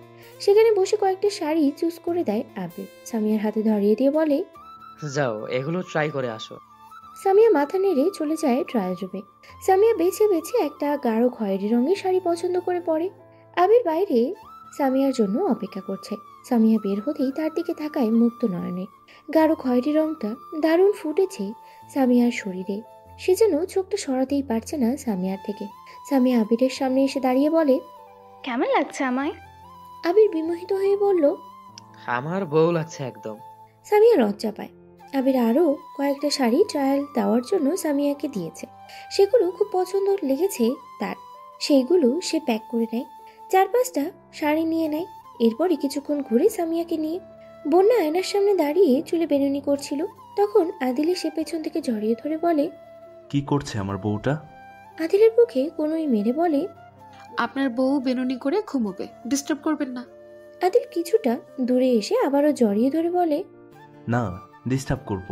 সেখানে বসে কয়েকটা শাড়ি চুজ করে দেয় আবির। সামিয়ার হাতে ধরিয়ে দিয়ে বলে, যাও এগুলো ট্রাই করে আসো। সামিয়া মাথা নেড়ে চলে যায় ট্রায়াল রুমে। সামিয়া বেছে বেছে একটা গাঢ় খয়েরি রঙের শাড়ি পছন্দ করে পরে। আবির বাইরে সামিয়ার জন্য অপেক্ষা করছে। সামিয়া বের হতেই তার দিকে তাকায় মুক্ত নয়নে। গাঢ় খয়েরি রংটা দারুণ ফুটেছে সামিয়ার শরীরে, সে যেন চোখটা সরাতেই পারছে না সামিয়ার থেকে। সামিয়া আবিরের সামনে এসে দাঁড়িয়ে বলে, কেমন লাগছে আমায়? আবির বিমোহিত হয়ে বলল, আমার বউ লাগছে একদম। সামিয়া লজ্জা পায়। আবির আরও কয়েকটা শাড়ি ট্রায়াল দেওয়ার জন্য সামিয়াকে দিয়েছে, সেগুলো খুব পছন্দ লেগেছে তার, সেইগুলো সে প্যাক করে নেয়। 4-5টা শাড়ি নিয়ে নেয়। এরপরই কিছুক্ষণ ঘুরে সামিয়াকে নিয়ে বন্যা আয়নার সামনে দাঁড়িয়ে চুলে বেনুনি করছিল। তখন আদিল সে পেছন থেকে জড়িয়ে ধরে বলে, কি করছে আমার বউটা? আদিলের মুখে কোনোই মেরে বলে, আপনার বউ বেনুনি করে ঘুমোবে, ডিস্টার্ব করবেন না। আদিল কিছুটা দূরে এসে আবারও জড়িয়ে ধরে বলে, না, ডিস্টার্ব করব।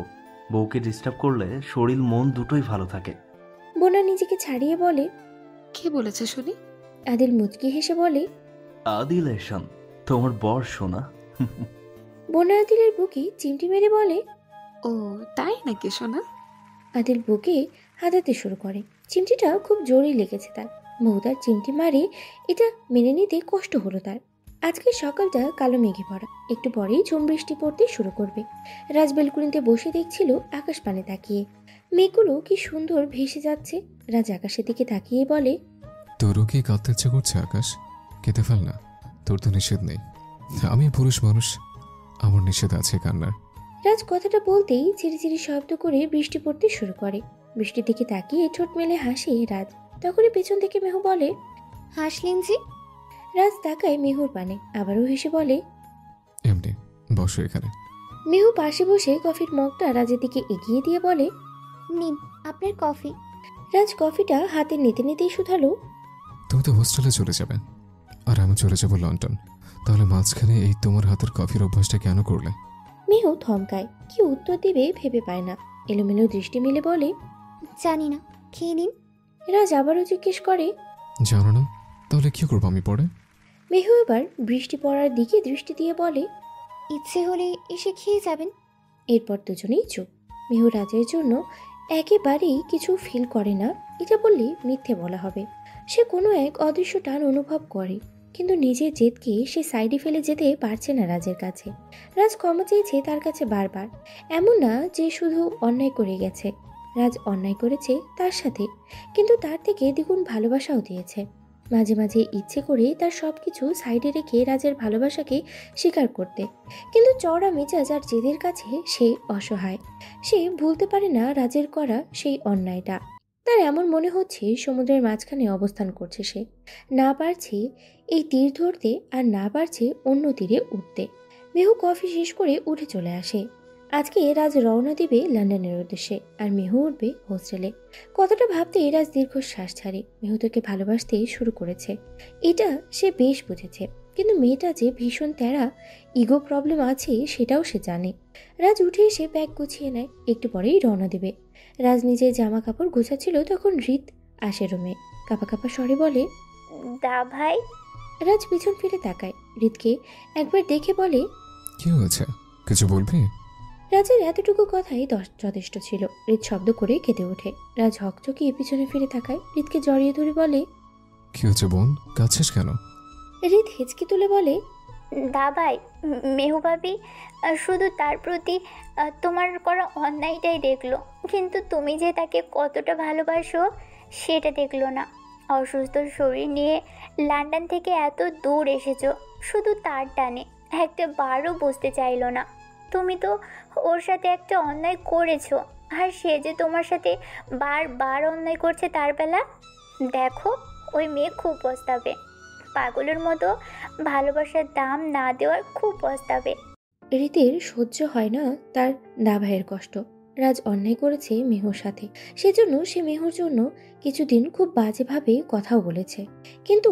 বউকে ডিস্টার্ব করলে শরীর মন দুটোই ভালো থাকে। বন্যা নিজেকে ছাড়িয়ে বলে, কে বলেছে শুনি? আদিল মুচকি হেসে বলে, আদিল এহসান, তোমার বর শোনা। বন্যা আদিলের বুকে চিমটি মেরে বলে, ও তাই নাকি সোনা? আদিল বুকে হাতাতে শুরু করে। চিমটিটা খুব জোরে লেগেছে তার। বউ তার চিমটি মারে, এটা মেনে নিতে কষ্ট হলো তার। আজকে সকালটা কালো মেঘে ভরা, একটু পরেই ঝুম বৃষ্টি পড়তে শুরু করবে। রাজ বেলকুনিতে বসে দেখছিল আকাশ পানে তাকিয়ে, মেঘগুলো কি সুন্দর ভেসে যাচ্ছে। রাজ আকাশের দিকে তাকিয়ে বলে, তোরও কি কাঁদতে ইচ্ছে করছে আকাশ? কেঁদে ফেল না, তোর তো নিষেধ নেই। আমি পুরুষ মানুষ, আমার নিষেধ আছে কান্নার। রাজ কথাটা বলতেই ঝিরিঝিরি শব্দ করে বৃষ্টি পড়তে শুরু করে। বৃষ্টির দিকে তাকিয়ে ঠোঁট মেলে হাসে রাজ। তখনই পেছন থেকে মেহু বলে, হাসলেন জি? রাজ তাকায় মেহুর পানে, আবারও হেসে বলে, এমনি বসো এখানে। মেহু পাশে বসে কফির মগটা রাজের দিকে এগিয়ে দিয়ে বলে, নিন আপনার কফি। রাজ কফিটা হাতে নিতে নিতেই শুধালো, তুমি তো হোস্টেলে চলে যাবে আর আমি চলে যাব লন্ডন, তাহলে মাঝখানে এই তোমার হাতের কফির অভ্যাসটা কেন করলে? মেহু থমকায়, কি উত্তর দিবে ভেবে পায় না। এলোমেলো দৃষ্টি মিলে বলে, জানি না, খেয়ে নিন। রাজ আবারও জিজ্ঞেস করে, জানো না? তাহলে কি করবো আমি পরে? মেহু এবার বৃষ্টি পড়ার দিকে দৃষ্টি দিয়ে বলে, ইচ্ছে হলে এসে খেয়ে যাবেন। এরপর দুজনেই চুপ। মেহু রাজের জন্য একেবারেই কিছু ফিল করে না, এটা বললে মিথ্যে বলা হবে। সে কোনো এক অদৃশ্য টান অনুভব করে, কিন্তু নিজের জেদকে সে সাইডে ফেলে যেতে পারছে না রাজের কাছে। রাজ ক্ষমা চেয়েছে তার কাছে বারবার, এমন না যে শুধু অন্যায় করে গেছে। রাজ অন্যায় করেছে তার সাথে, কিন্তু তার থেকে দ্বিগুণ ভালোবাসাও দিয়েছে। মাঝে মাঝে ইচ্ছে করে তার সব কিছু সাইডে রেখে রাজের ভালোবাসাকে স্বীকার করতে, কিন্তু চড়া মেজাজ আর জেদের কাছে সে অসহায়। সে ভুলতে পারে না রাজের করা সেই অন্যায়টা। তার এমন মনে হচ্ছে সমুদ্রের মাঝখানে অবস্থান করছে সে, না পারছে এই তীর ধরতে আর না পারছে অন্য তীরে উঠতে। মেহু কফি শেষ করে উঠে চলে আসে। আজকে রাজ রওনা দিবে লন্ডনের উদ্দেশ্যে, আর মেহু উঠবে হোস্টেলে। কথাটা ভাবতে রাজ দীর্ঘশ্বাস ছাড়ে। মেহু তোকে ভালোবাসতে শুরু করেছে, এটা সে বেশ বুঝেছে, কিন্তু মেয়েটা যে ভীষণ তেরা, ইগো প্রবলেম আছে সেটাও সে জানে। রাজ উঠে এসে ব্যাগ গুছিয়ে নেয়, একটু পরেই রওনা দেবে। রাজ নিজের জামা কাপড় গোছাচ্ছিল, তখন রিত আসে রুমে। কাপা কাপা স্বরে বলে, দা ভাই। রাজ পিছন ফিরে তাকায়, রিতকে একবার দেখে বলে, কি হয়েছে, কিছু বলবি? রাজের এতটুকু কথাই যথেষ্ট ছিল। রিত শব্দ করে কেঁদে ওঠে। রাজ হকচকিয়ে পিছনে ফিরে তাকায়, রিতকে জড়িয়ে ধরে বলে, কি হচ্ছে বোন, কাঁদছিস কেন? রিত হেঁচকি তুলে বলে, দা ভাই, মেহু ভাবি শুধু তার প্রতি তোমার করা অন্যায়টাই দেখলো, কিন্তু তুমি যে তাকে কতটা ভালোবাসো সেটা দেখলো না। অসুস্থ শরীর নিয়ে লন্ডন থেকে এত দূর এসেছো শুধু তার টানে, একটা বারও বুঝতে চাইলো না তুমি তো ওর সাথে একটা অন্যায় করেছো, আর সে যে তোমার সাথে বারবার অন্যায় করছে তার বেলা। দেখো, ওই মেয়ে খুব পস্তাবে, পাগলের মতো ভালোবাসার দাম না দেওয়ার খুব পস্তাবে। রীতির সহ্য হয় না তার দা ভাইয়ের কষ্ট। রাজ অন্যায় করেছে মেহুর সাথে, সেজন্য সে মেহুর জন্য কিছুদিন খুব বাজেভাবে কথাও বলেছে, কিন্তু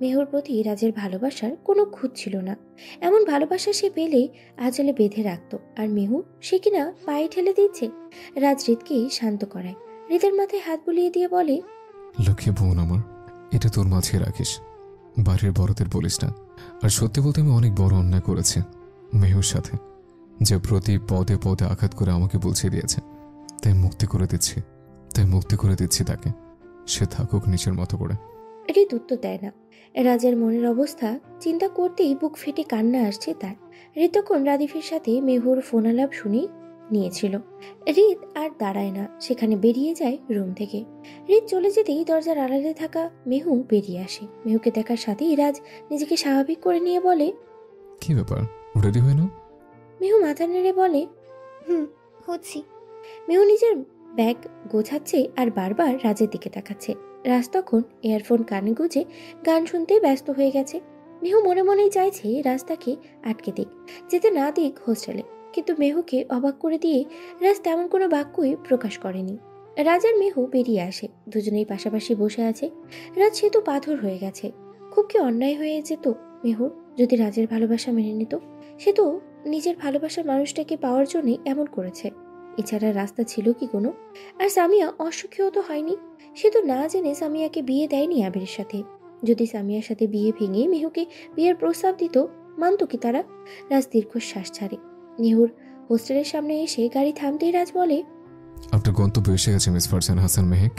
মেহুর প্রতি রাজের ভালোবাসার কোনো খুঁত ছিল না। এমন ভালোবাসা সে পেলে আঁচলে বেঁধে রাখত, আর মেহু সে কিনা পায়ে ঠেলে দিচ্ছে। রাজ রিতকে শান্ত করায়, রিতের মাথায় হাত বুলিয়ে দিয়ে বলে, লক্ষ্মী বোন আমার, এটা তোর মাঝে রাখিস, বাড়ির বড়দের বলিস না। আর সত্যি বলতে আমি অনেক বড় অন্যায় করেছি মেহুর সাথে, যে প্রতি পদে পদে আঘাত করে আমাকে বুঝিয়ে দিয়েছে। তাই মুক্তি করে দিচ্ছি তাকে, সে থাকুক নিজের মতো করে। রিত উত্তর দেয় না। রাজের মনের অবস্থা চিন্তা করতেই বুক ফেটে কান্না আসছে তার। রিত তখন রাদিফের সাথে মেহুর ফোনালাপ শুনে নিয়েছিল। রিত আর দাঁড়ায় না, সেখানে বেরিয়ে যায় রুম থেকে। রিত চলে যেতেই দরজার আড়ালে থাকা মেহু বেরিয়ে আসে। মেহুকে দেখার সাথেই রাজ নিজেকে স্বাভাবিক করে নিয়ে বলে, কি ব্যাপার, রেডি হয় না? মেহু মাথা নেড়ে বলে, হচ্ছি। মেহু নিজের ব্যাগ গোছাচ্ছে আর বারবার রাজের দিকে তাকাচ্ছে। রাজ তখন ইয়ারফোন কানে গুঁজে গান শুনতে ব্যস্ত হয়ে গেছে। মেহু মনে মনেই চাইছে রাজ তাকে আটকে দিক, যেতে না দিক হোস্টেলে, কিন্তু মেহুকে অবাক করে দিয়ে রাজ তেমন কোনো বাক্যই প্রকাশ করেনি। রাজ আর মেহু বেরিয়ে আসে, দুজনেই পাশাপাশি বসে আছে। রাজ সে তো পাথর হয়ে গেছে। খুব কি অন্যায় হয়ে যেত মেহুর যদি রাজের ভালোবাসা মেনে নিত? সে তো নিজের ভালোবাসার মানুষটাকে পাওয়ার জন্যই এমন করেছে, এছাড়া রাস্তা ছিল কি কোনো? আর সামিয়া অসুখীও তো হয়নি, সে তো না জেনে সামিয়াকে বিয়ে দেয়নি আবিরের সাথে। যদি সামিয়ার সাথে বিয়ে ভেঙে মেহুকে বিয়ের প্রস্তাব দিত, মানত কি তারা? রাজ দীর্ঘশ্বাস ছাড়ে। মেহুর হোস্টেলের সামনে এসে গাড়ি থামতেই রাজ বলে, আপনার গন্তব্য এসে গেছে মিস ফারজানা হাসান মেহেক।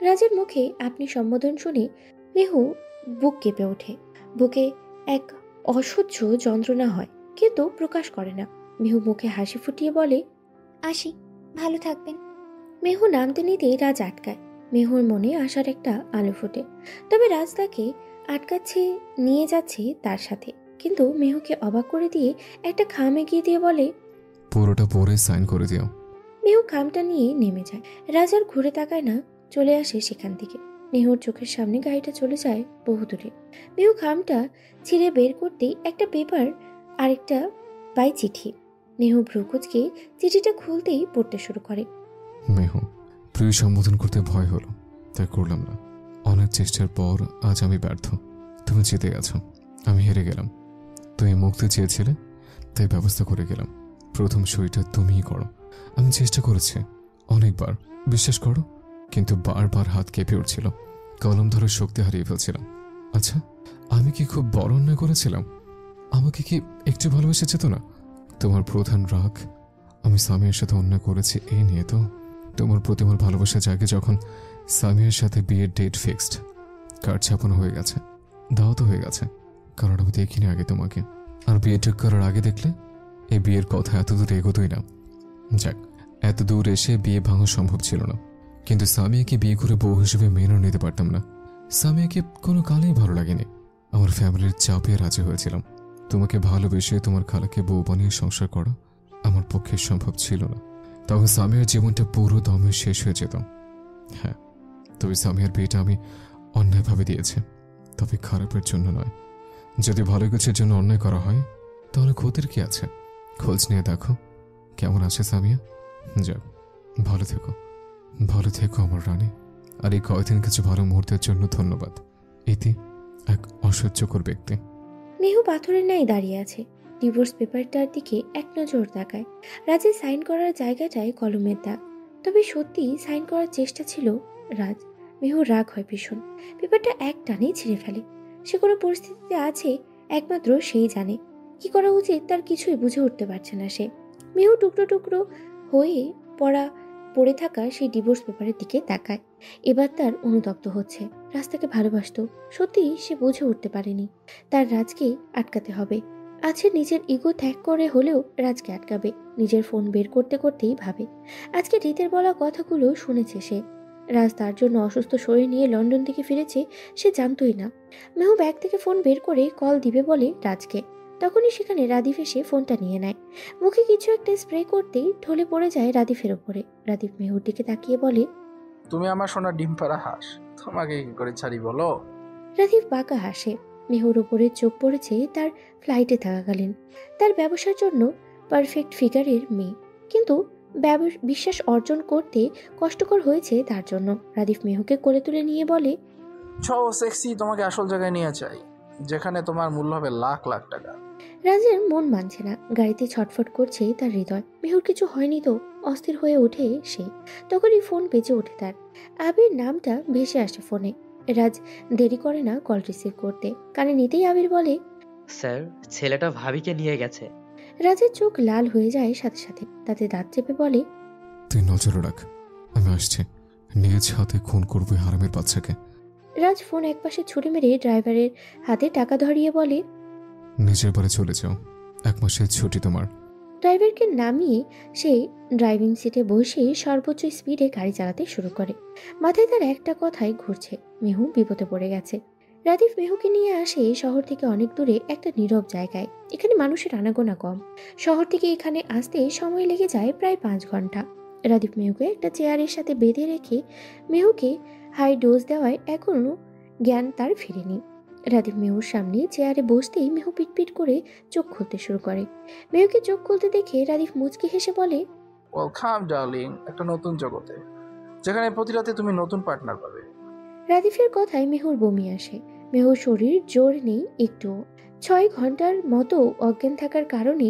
রাজের মুখে আপনি সম্বোধন শুনে মেহু বুক কেঁপে ওঠে। বুকে এক অসহ্য যন্ত্রণা হয়, কিন্তু প্রকাশ করে না। মেহু মুখে হাসি ফুটিয়ে বলে, আসি, ভালো থাকবেন। মেহু নামতে নিতেই রাজ আটকায়। মেহুর মনে আসার একটা আলো ফোটে, তবে রাজ তাকে আটকাচ্ছে, নিয়ে যাচ্ছে তার সাথে। কিন্তু মেহুকে অবাক করে দিয়ে একটা খাম এগিয়ে দিয়ে বলে, পুরোটা পরে সাইন করে দিও। মেহু খামটা নিয়ে নেমে যায়। রাজ আর ঘুরে তাকায় না, চলে আসে সেখান থেকে। মেহুর চোখের সামনে গাড়িটা চলে যায় বহু দূরে। মেহু খামটা ছিঁড়ে বের করতেই একটা পেপার আর একটা পাই চিঠি। মেহু ভ্রুকুচকে চিঠিটা খুলতেই পড়তে শুরু করে। মেহু, প্রিয় সম্বোধন করতে ভয় হলো, তাই করলাম না। অনেক চেষ্টার পর আজ আমি ব্যর্থ। তুমি জিতে গেছো, আমি হেরে গেলাম। তুমি মুক্তি চেয়েছিলে, তাই ব্যবস্থা করে গেলাম। প্রথম সইটা তুমিই করো। আমি চেষ্টা করেছি অনেকবার, বিশ্বাস করো, কিন্তু বারবার হাত কেঁপে উঠছিল, কলম ধরে শক্তি হারিয়ে ফেলছিলাম। আচ্ছা, আমি কি খুব বড় অন্যায় করেছিলাম? আমাকে কি একটু ভালোবেসে যেত না? তোমার প্রধান রাগ আমি সামিয়ার সাথে অন্যায় করেছি এই নিয়ে তো? তোমার প্রতি আমার ভালোবাসা জাগে যখন সামিয়ার সাথে বিয়ের ডেট ফিক্সড, কার্ড ছাপানো হয়ে গেছে, দাওয়াতও হয়ে গেছে, কারণ আমি দেখিনি আগে তোমাকে। আর বিয়ে ঠিক করার আগে দেখলে এই বিয়ের কথা এত দূর এগোতোই না। যাক, এত দূর এসে বিয়ে ভাঙা সম্ভব ছিল না, কিন্তু সামিয়াকে বিয়ে করে বউ হিসেবে মেনেও নিতে পারতাম না। সামিয়াকে কোনো কালেই ভালো লাগেনি। আমার ফ্যামিলির চাপে রাজি হয়েছিলাম। তোমাকে ভালোবেসে তোমার খালাকে বউ বানিয়ে সংসার করা আমার পক্ষে সম্ভব ছিল না। তখন সামিয়ার জীবনটা পুরো দমে শেষ হয়ে যেত। হ্যাঁ, তবে সামিয়ার বিয়েটা আমি অন্যায়ভাবে দিয়েছি, তবে খারাপের জন্য নয়। যদি ভালো কিছুর জন্য অন্যায় করা হয় তাহলে ক্ষতির কি আছে? খোঁজ নিয়ে দেখো কেমন আছে সামিয়া। যাক, ভালো থেকো, ভালো থেকো আমার রানী। আর এই কয়েকদিন কিছু ভালো মুহূর্তের জন্য ধন্যবাদ। ইতি, এক অসহ্যকর ব্যক্তি। মেহু পাথরের ন্যায় দাঁড়িয়ে আছে, ডিভোর্স পেপারটার দিকে এক নজর তাকায়। রাজের সাইন করার জায়গাটায় কলমের দাগ, তবে সত্যি সাইন করার চেষ্টা ছিল রাজ। মেহুর রাগ হয় ভীষণ, পেপারটা এক টানেই ছিঁড়ে ফেলে। সে কোনো পরিস্থিতিতে আছে একমাত্র সেই জানে। কি করা উচিত তার কিছুই বুঝে উঠতে পারছে না সে। মেহু টুকরো টুকরো হয়ে পড়ে থাকা সেই ডিভোর্স পেপারের দিকে তাকায়। এবার তার অনুতপ্ত হচ্ছে। রাজ তাকে ভালোবাসতো, সত্যি সে বুঝে উঠতে পারেনি। তার রাজকে আটকাতে হবে। আছে নিজের ইগো ত্যাগ করে হলেও রাজকে আটকাবে। নিজের ফোন বের করতে করতেই ভাবে আজকে রীতের বলা কথাগুলো শুনেছে সে। রাজ তার জন্য অসুস্থ শরীর নিয়ে লন্ডন থেকে ফিরেছে সে জানতোই না। মেহু ব্যাগ থেকে ফোন বের করে কল দিবে বলে রাজকে, তখনই সেখানে রাদীপ এসে ফোনটা নিয়ে নেয়। মুখে কিছু একটা স্প্রে করতেই ঢলে পড়ে যায় রাদীপের ওপরে। রাদীপ মেহুর দিকে তাকিয়ে বলে, তুমি আমার সোনা ডিম পাড়া হাঁস, তোমাকে কি করে ছাড়ি বলো? রাদীপ বাঁকা হাসে। মেহুর ওপরে চোখ পড়েছে তার ফ্লাইটে থাকাকালীন। তার ব্যবসার জন্য পারফেক্ট ফিগারের মেয়ে, কিন্তু বিশ্বাস অর্জন করতে কষ্টকর হয়েছে তার জন্য। রাদীপ মেহুকে কোলে তুলে নিয়ে বলে, ছও সেক্সি, তোমাকে আসল জায়গায় নিয়ে চাই, যেখানে তোমার মূল্য হবে লাখ লাখ টাকা। রাজের মন মানছে না, গাড়িতে ছটফট করছে তার হৃদয়। মেহুর কিছু হয়নি তো? অস্থির হয়ে ওঠে সে। তখনই ফোন বেজে ওঠে তার। আবির নামটা ভেসে আসে ফোনে। রাজ দেরি করে না কল রিসিভ করতে। কানে নিতেই আবির বলে, স্যার, ছেলেটা ভাবিকে নিয়ে গেছে। রাজের চোখ লাল হয়ে যায় সাথে সাথে। তাতে দাঁত চেপে বলে, তুই নজরে রাখ, আমি আসছি। নিজ হাতে খুন করবো হারামের বাচ্চাকে। রাজ ফোন একপাশে ছুড়ে মেরে ড্রাইভারের হাতে টাকা ধরিয়ে বলে, নিজের বাড়ি চলে যাও, 1 মাসের ছুটি তোমার। ড্রাইভারকে নামিয়ে সে ড্রাইভিং সিটে বসে সর্বোচ্চ স্পিডে গাড়ি চালাতে শুরু করে। মাথায় তার একটা কথাই ঘুরছে, মেহু বিপদে পড়ে গেছে। রাদীপ মেহুকে নিয়ে আসে শহর থেকে অনেক দূরে একটা নীরব জায়গায়। এখানে মানুষের আনাগোনা কম। শহর থেকে এখানে আসতে সময় লেগে যায় প্রায় 5 ঘন্টা। রাদীপ মেহুকে একটা চেয়ারের সাথে বেঁধে রেখে মেহুকে হাই ডোজ দেওয়ায় এখনো জ্ঞান তার ফিরেনি। রাদীপ মেহুর সামনে চেয়ারে বসতেই মেহু পিটপিট করে চোখ খুলতে শুরু করে। মেহুকে চোখ খুলতে দেখে রাদীপ মুচকি হেসে বলে, ওয়েলকাম ডার্লিং, একটা নতুন জগতে, যেখানে প্রতি রাতে তুমি নতুন পার্টনার পাবে। রাদীপের কথায় মেহুর বমি আসে। মেহুর শরীর জোর নেই একটু। 6 ঘন্টার মতো অজ্ঞান থাকার কারণে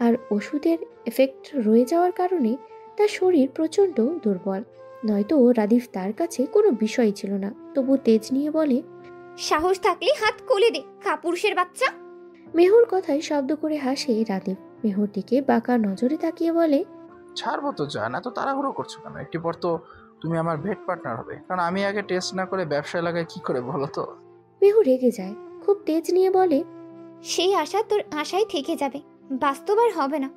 আর ওষুধের এফেক্ট রয়ে যাওয়ার কারণে তার শরীর প্রচণ্ড দুর্বল। নয়তো রাদীপ তার কাছে কোনো বিষয় ছিল না। তবু তেজ নিয়ে বলে, সাহস থাকলে হাত কোলে দে, কাপুরুষের বাচ্চা। মেহুর কথায় শব্দ করে হাসে রাদীপ। মেহুর দিকে বাঁকা নজরে তাকিয়ে বলে, ছাড়বো তো জান, এত তাড়াহুড়ো করছো কেন? একটি পর তো তুমি আমার ভেট পার্টনার হবে, কারণ আমি আগে টেস্ট না করে ব্যবসায় লাগাই কি করে বলো তো? মেহু রেগে যায়, খুব তেজ নিয়ে বলে, সেই আশা তোর আশায় থেকে যাবে, বাস্তব আর হবে না।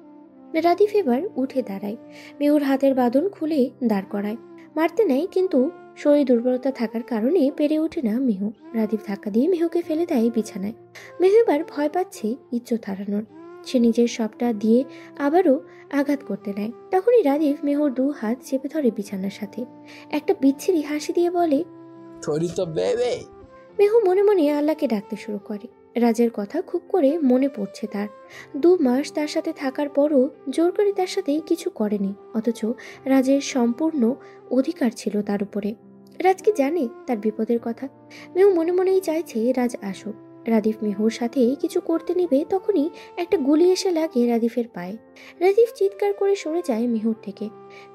রাদীপ এবার উঠে দাঁড়ায়। মেহুর হাতের বাঁধন খুলে দাঁড় করায়। মারতে নেয়, কিন্তু শরীর দুর্বলতা থাকার কারণে পেরে ওঠে না মেহু। রাদীপ ধাক্কা দিয়ে মেহুকে ফেলে দেয় বিছানায়। মেহু এবার ভয় পাচ্ছে ইজ্জত হারানোর। সে নিজের সবটা দিয়ে আবারও আঘাত করতে নেয়। তখনই রাদীপ মেহুর 2 হাত চেপে ধরে বিছানার সাথে। একটা বিচ্ছিরি হাসি দিয়ে বলে, তোরই তো বেবে। মেহু মনে মনে আল্লাহকে ডাকতে শুরু করে। রাজের কথা খুব করে মনে পড়ছে তার। 2 মাস তার সাথে থাকার পরও জোর করে তার সাথে কিছু করেনি, অথচ রাজের সম্পূর্ণ অধিকার ছিল তার উপরে। রাজ কি জানে তার বিপদের কথা? মেহু মনে মনেই চাইছে রাজ আসুক। রাদীপ মেহুর সাথে কিছু করতে নিবে, তখনই একটা গুলি এসে লাগে রাদীপের পায়ে। রাদীপ চিৎকার করে সরে যায় মেহুর থেকে।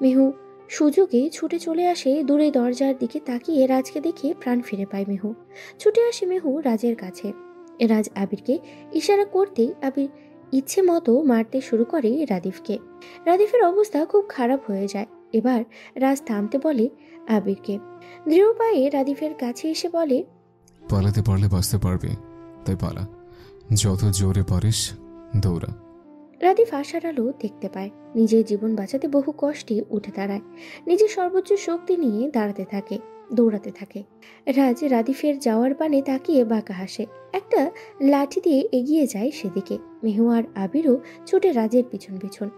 মেহু সুযোগে ছুটে চলে আসে দূরে। দরজার দিকে তাকিয়ে রাজকে দেখে প্রাণ ফিরে পায় মেহু। ছুটে আসে মেহু রাজের কাছে। রাজ আবিরকে ইশারা করতেই আবির ইচ্ছে মতো মারতে শুরু করে রাদিফকে। রাদিফের অবস্থা খুব খারাপ হয়ে যায়। এবার রাজ থামতে বলে আবিরকে। দৃঢ় পায়ে রাদিফের কাছে এসে বলে, পালাতে পারলে বাঁচতে পারবি, তাই পালা। যত জোরে পারিস দৌড়া। রাদিফ আশার আলো দেখতে পায়। নিজের জীবন বাঁচাতে বহু কষ্টে উঠে দাঁড়ায়। নিজের সর্বোচ্চ শক্তি নিয়ে দাঁড়াতে থাকে, দৌড়াতে থাকে। রাজ রাদিফের যাওয়ার পানে তাকিয়ে বাঁকা হাসে। একটা লাঠি দিয়ে এগিয়ে যায় সেদিকে। মেহু আর আবিরও ছুটে রাজের পিছন পিছন।